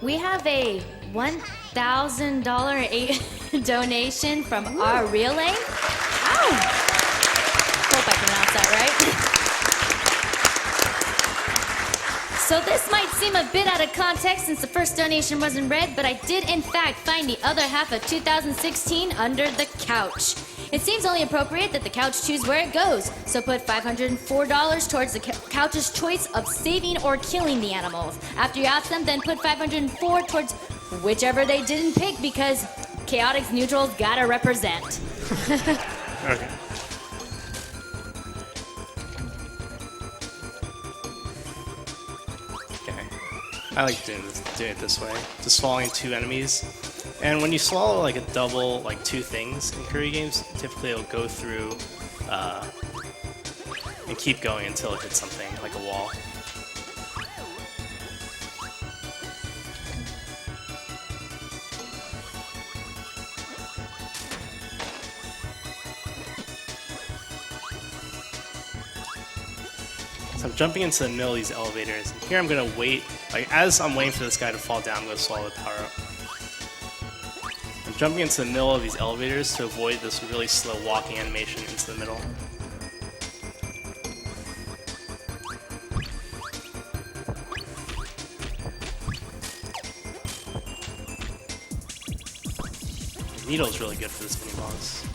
We have a $1,000 donation from our relay. Ow! Hope I pronounced that right. So this might seem a bit out of context since the first donation wasn't read, but I did in fact find the other half of 2016 under the couch. It seems only appropriate that the couch choose where it goes, so put $504 towards the couch's choice of saving or killing the animals. After you ask them, then put $504 towards whichever they didn't pick because Chaotix Neutral's gotta represent. Okay. Okay. I like doing it this way. Just swallowing 2 enemies. And when you swallow like a double, like 2 things in Kirby games, typically it'll go through and keep going until it hits something, like a wall. So I'm jumping into the middle of these elevators, and here I'm gonna wait, like as I'm waiting for this guy to fall down, I'm gonna swallow the power up. I'm jumping into the middle of these elevators to avoid this really slow walking animation into the middle. The needle's really good for this mini boss.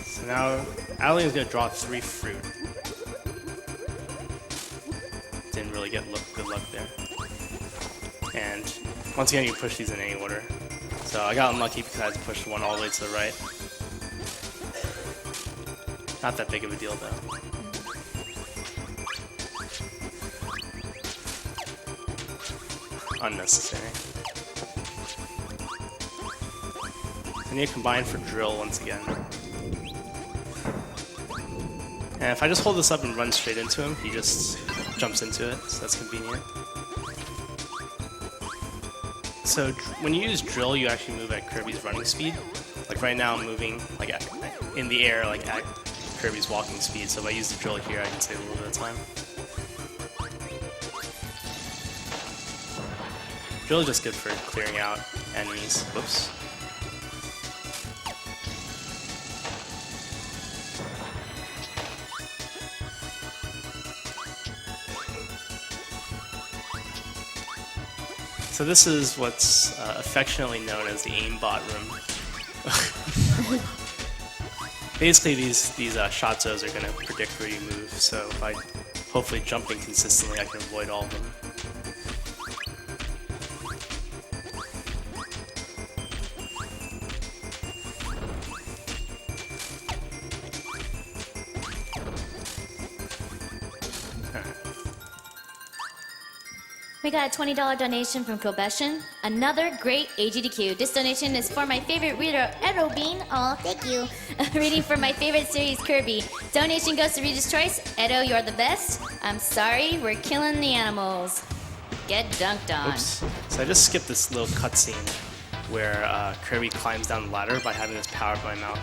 So now, Alien's gonna draw 3 fruit. Didn't really get good luck there. And once again, you can push these in any order. So I got unlucky because I had to push one all the way to the right. Not that big of a deal though. Unnecessary. I need to combine for drill once again. And if I just hold this up and run straight into him, he just jumps into it, so that's convenient. So when you use drill, you actually move at Kirby's running speed. Like right now I'm moving like in the air, like at Kirby's walking speed, so if I use the drill here, I can save a little bit of time. Drill is just good for clearing out enemies. Whoops. So this is what's affectionately known as the aimbot room. Basically, these shot zones are going to predict where you move, so by hopefully jumping consistently, I can avoid all of them. We got a $20 donation from Kobeshin. Another great AGDQ. This donation is for my favorite reader, Edo Bean. Oh, thank you. Reading for my favorite series, Kirby. Donation goes to Reader's Choice. Edo, you're the best. I'm sorry, we're killing the animals. Get dunked on. Oops. So I just skipped this little cutscene where Kirby climbs down the ladder by having this power up my mouth.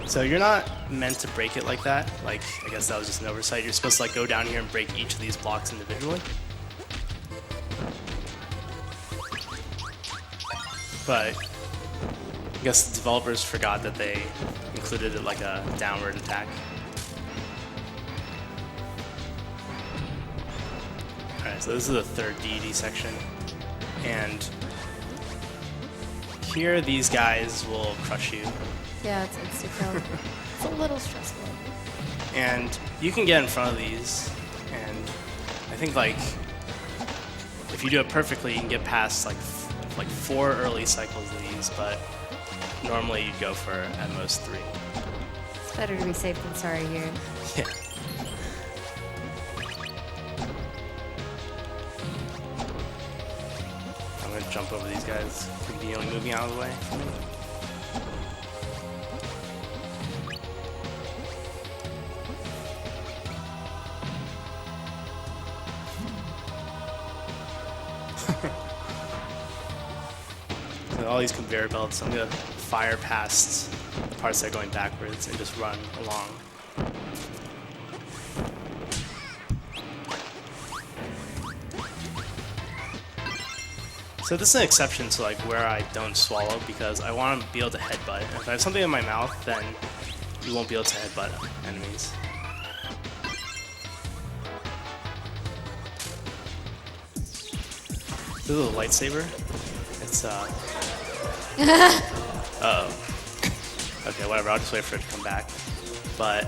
So you're not meant to break it like that. Like, I guess that was just an oversight. You're supposed to like go down here and break each of these blocks individually. But I guess the developers forgot that they included it like a downward attack. Alright, so this is the third DD section. And here, these guys will crush you. Yeah, it's insta-kill. It's a little stressful. And you can get in front of these, and I think like if you do it perfectly, you can get past like 4 early cycles of these, but normally you'd go for at most 3. It's better to be safe than sorry here. Yeah. I'm gonna jump over these guys, conveniently moving out of the way. So all these conveyor belts, I'm gonna fire past the parts that are going backwards and just run along. So this is an exception to like where I don't swallow because I want to be able to headbutt. If I have something in my mouth, then you won't be able to headbutt enemies. This is a lightsaber. It's uh-oh. Okay, whatever, I'll just wait for it to come back. But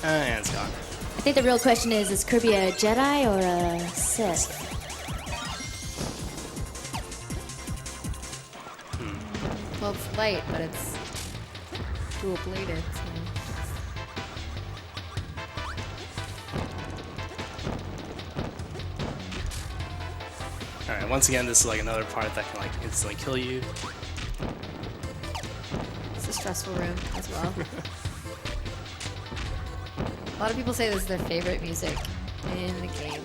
and it's gone. I think the real question is Kirby a Jedi or a Sith? Well, it's light, but it's dual-bladed, so... Alright, once again, this is like another part that can like instantly kill you. It's a stressful room as well. A lot of people say this is their favorite music in the game.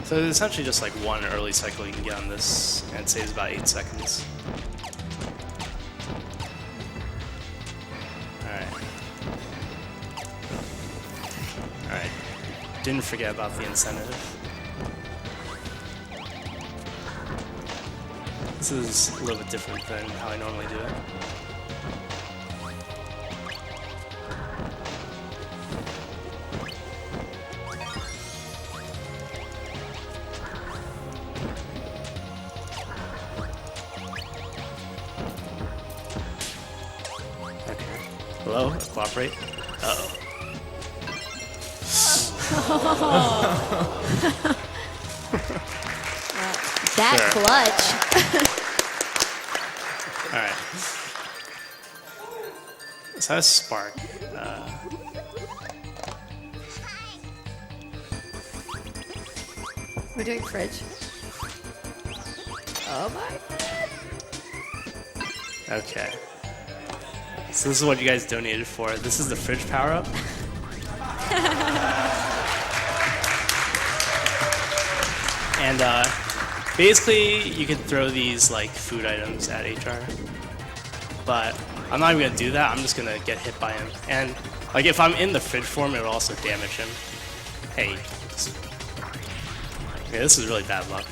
So there's essentially just like one early cycle you can get on this, and it saves about 8 seconds. Alright. Didn't forget about the incentive. This is a little bit different than how I normally do it. Okay. Hello? Cooperate? Uh-oh. That Sure. clutch. Alright. So that's Spark. We're doing fridge. Oh my god. Okay. So this is what you guys donated for. This is the fridge power-up. And basically, you can throw these like food items at HR. But I'm not even gonna do that. I'm just gonna get hit by him. And like if I'm in the fridge form, it'll also damage him. Hey. Okay, this is really bad luck.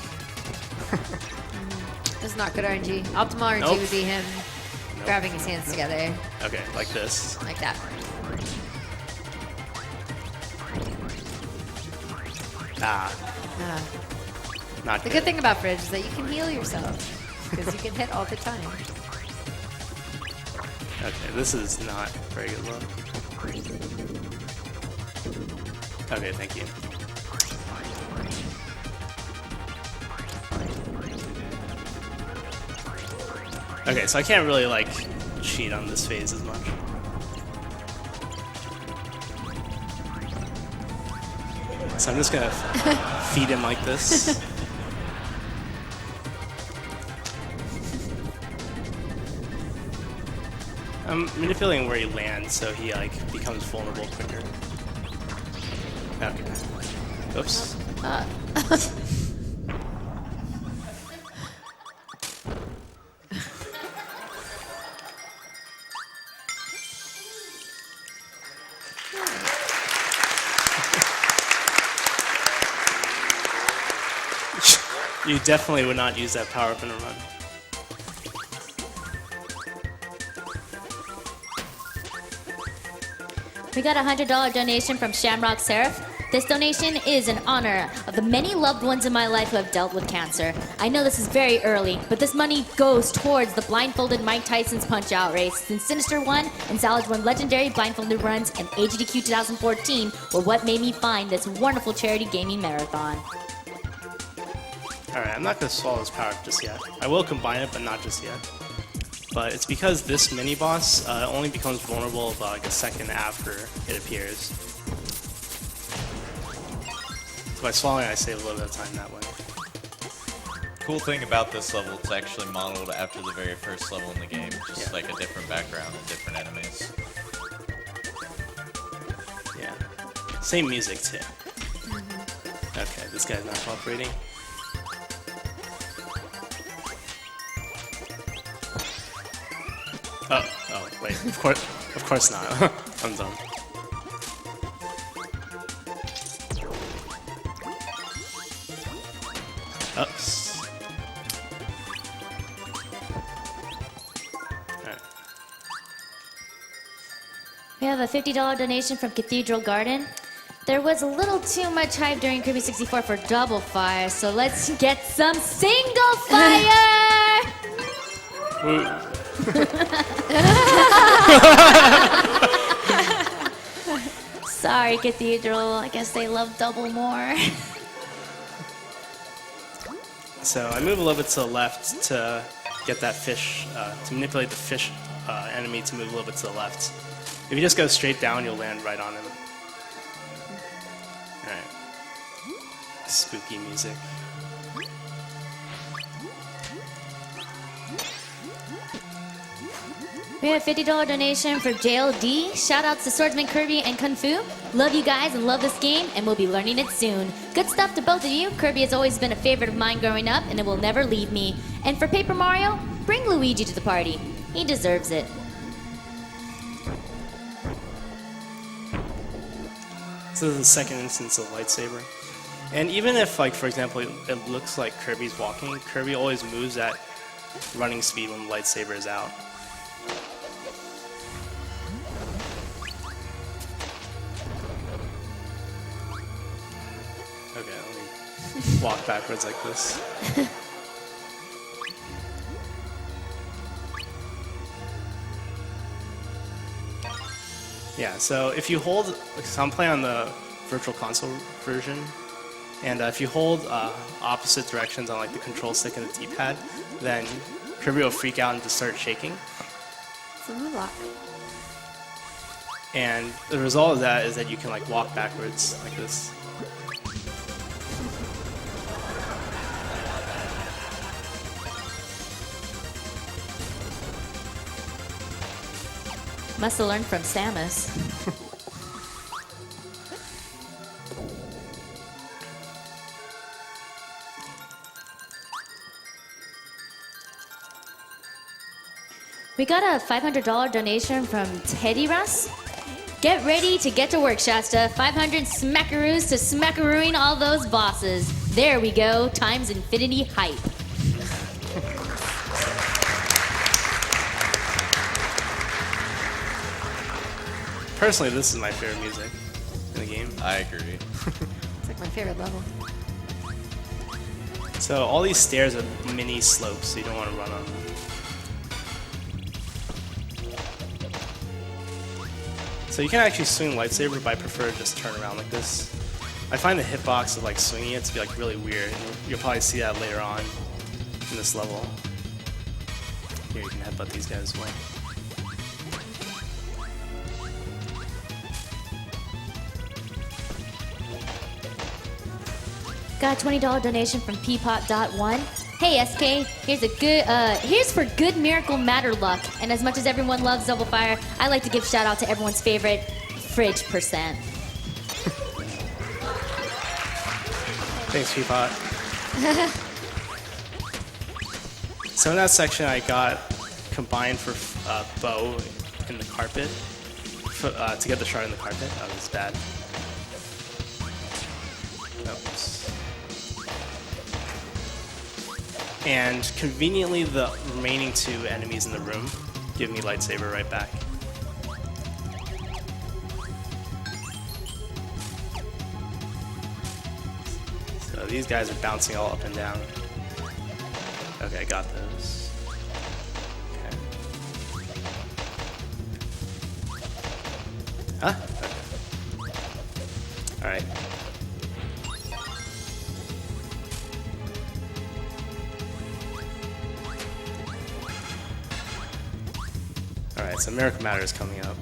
This is not good RNG. Optimal RNG Nope. would be him grabbing his hands together Okay, like this. like that. Ah, not The good. good thing about fridge is that you can heal yourself because you can hit all the time. Okay, this is not very good luck. Okay, thank you. Okay, so I can't really like cheat on this phase as much. So I'm just gonna feed him like this. I'm manipulating where he lands so he like becomes vulnerable quicker. Okay. Oops. You definitely would not use that power up in a run. We got a $100 donation from Shamrock Seraph. This donation is in honor of the many loved ones in my life who have dealt with cancer. I know this is very early, but this money goes towards the blindfolded Mike Tyson's Punch-Out race, since Sinister 1 and Salvage 1 legendary blindfolded runs and AGDQ 2014 were what made me find this wonderful charity gaming marathon. Alright, I'm not going to swallow this power up just yet. I will combine it, but not just yet. But it's because this mini-boss only becomes vulnerable about like a second after it appears. So by swallowing, I save a little bit of time that way. Cool thing about this level, it's actually modeled after the very first level in the game. Just like a different background and different enemies. Yeah. Same music, too. Okay, this guy's not cooperating. Oh, wait, of course not. I'm done. Oops. Alright. We have a $50 donation from Cathedral Garden. There was a little too much hype during Kirby 64 for double fire, so let's get some single fire! Woo. Sorry, Cathedral. I guess they love double more. So I move a little bit to the left to get that fish, to manipulate the fish enemy to move a little bit to the left. If you just go straight down, you'll land right on him. Alright. Spooky music. We have a $50 donation for JLD. Shoutouts to Swordsman Kirby and Kung Fu. Love you guys and love this game, and we'll be learning it soon. Good stuff to both of you. Kirby has always been a favorite of mine growing up, and it will never leave me. And for Paper Mario, bring Luigi to the party. He deserves it. This is the second instance of lightsaber. And even if, like, for example, it looks like Kirby's walking, Kirby always moves at running speed when the lightsaber is out. Okay, let me walk backwards like this. Yeah, so if you hold, so I'm playing on the Virtual Console version, and if you hold opposite directions on like the control stick and the D-pad, then Kirby will freak out and just start shaking. It's a move lock. And the result of that is that you can like walk backwards like this. Must have learned from Samus. We got a $500 donation from Teddy Russ. Get ready to get to work, Shasta. 500 smackaroos to smackarooing all those bosses. There we go, times infinity hype. Personally, this is my favorite music in the game. I agree. It's like my favorite level. So all these stairs are mini slopes, so you don't want to run on them. So you can actually swing lightsaber, but I prefer to just turn around like this. I find the hitbox of like swinging it to be like really weird. And you'll probably see that later on in this level. Here you can headbutt these guys away. Got a $20 donation from Peapot.1. Hey SK, here's for good miracle matter luck. And as much as everyone loves Double Fire, I like to give shout out to everyone's favorite fridge %. Thanks, Peapot. So in that section, I got combined for bow in the carpet to get the shard in the carpet. That was bad. Oops. And conveniently, the remaining 2 enemies in the room give me lightsaber right back. So these guys are bouncing all up and down. Okay, I got those. Okay. Huh? Okay. Alright. Alright, so Miracle Matter is coming up.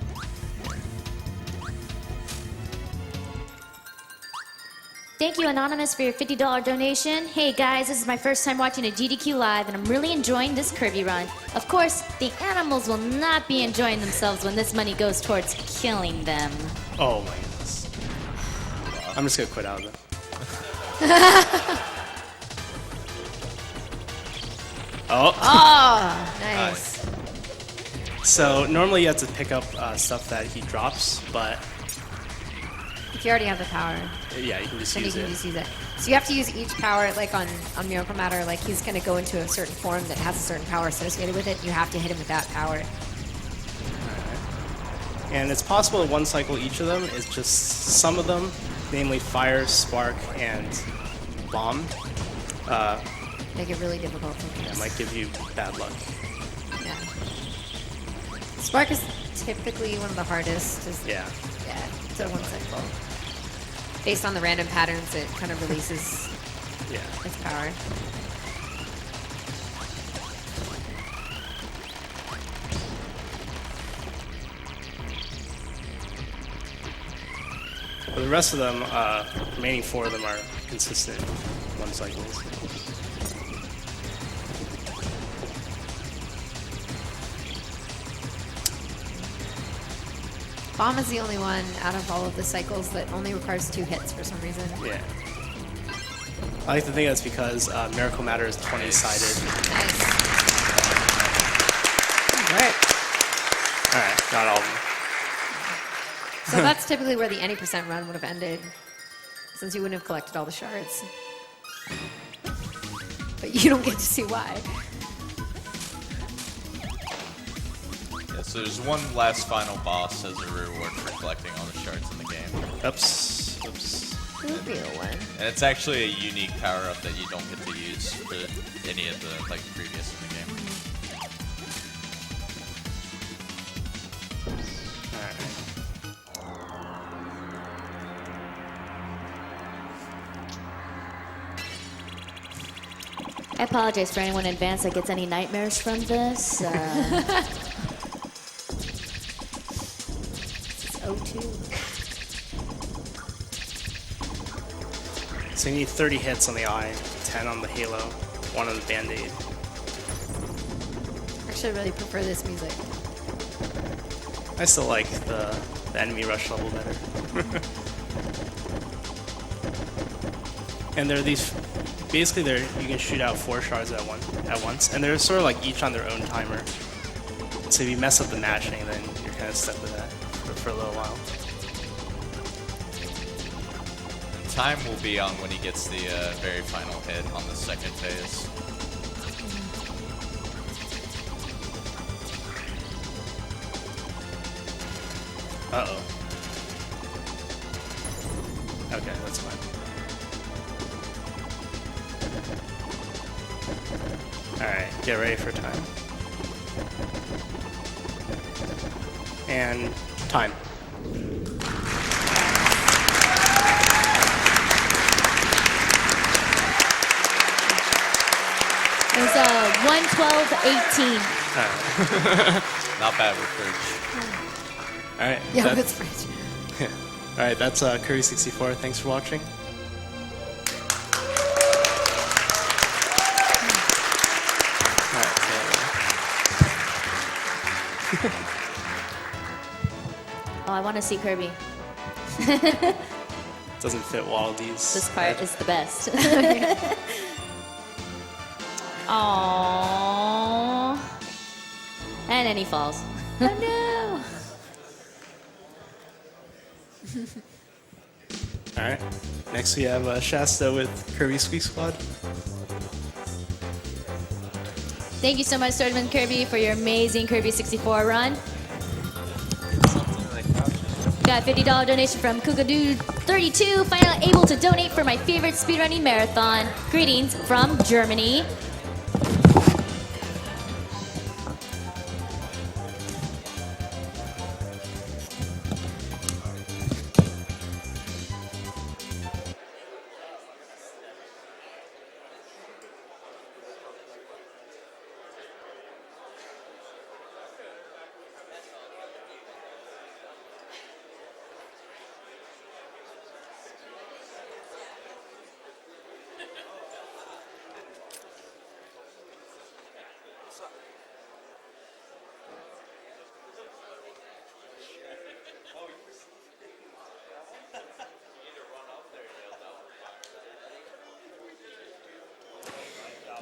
Thank you, Anonymous, for your $50 donation. Hey guys, this is my first time watching a GDQ live, and I'm really enjoying this Kirby run. Of course, the animals will not be enjoying themselves when this money goes towards killing them. Oh my goodness. I'm just gonna quit out of it. Oh. Oh, nice. So normally you have to pick up stuff that he drops, but If you already have the power, yeah, you can just then you use can it. just use it. So you have to use each power, like on Miracle Matter, like he's going to go into a certain form that has a certain power associated with it. You have to hit him with that power. And it's possible to one cycle each of them. It's just some of them, namely Fire, Spark, and Bomb, Make it really difficult. it might give you bad luck. Yeah. Spark is typically one of the hardest. Yeah. Yeah, to one cycle. Based on the random patterns, it kind of releases Yeah. its power. But the rest of them, remaining 4 of them are consistent one cycles. Bomb is the only one out of all of the cycles that only requires 2 hits for some reason. Yeah. I like to think that's because Miracle Matter is 20-sided. Nice. Good work. Alright, got all of them. So that's typically where the any percent run would have ended, since you wouldn't have collected all the shards. But you don't get to see why. Yeah, so there's one last final boss as a reward for collecting all the shards in the game. Oops. Oops. Real one. And it's actually a unique power-up that you don't get to use for any of the previous in the game. I apologize for anyone in advance that gets any nightmares from this. It's O2. So you need 30 hits on the eye, 10 on the halo, 1 on the band-aid. Actually, I really prefer this music. I still like the enemy rush level better. And there are these, basically you can shoot out 4 shards at once, and they're sort of like each on their own timer. So if you mess up the matching, then you're kind of stuck with that for a little while. Time will be on when he gets the very final hit on the second phase. Uh-oh. Okay, that's fine. Alright, get ready for time. And time. It was 1:12:18. Not bad with Kirby. Alright. Yeah, that's French. Alright, that's Kirby64. Thanks for watching. Oh, I want to see Kirby. Doesn't fit Waldy's. This part is the best. Aww. And then he falls. Oh no! Alright. Next we have Shasta with Kirby Squeak Squad. Thank you so much, Swordsman Kirby, for your amazing Kirby 64 run. Something like that. Got a $50 donation from Kukadu32. Finally able to donate for my favorite speedrunning marathon. Greetings from Germany.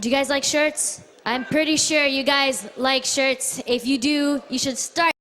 Do you guys like shirts? I'm pretty sure you guys like shirts. If you do, you should start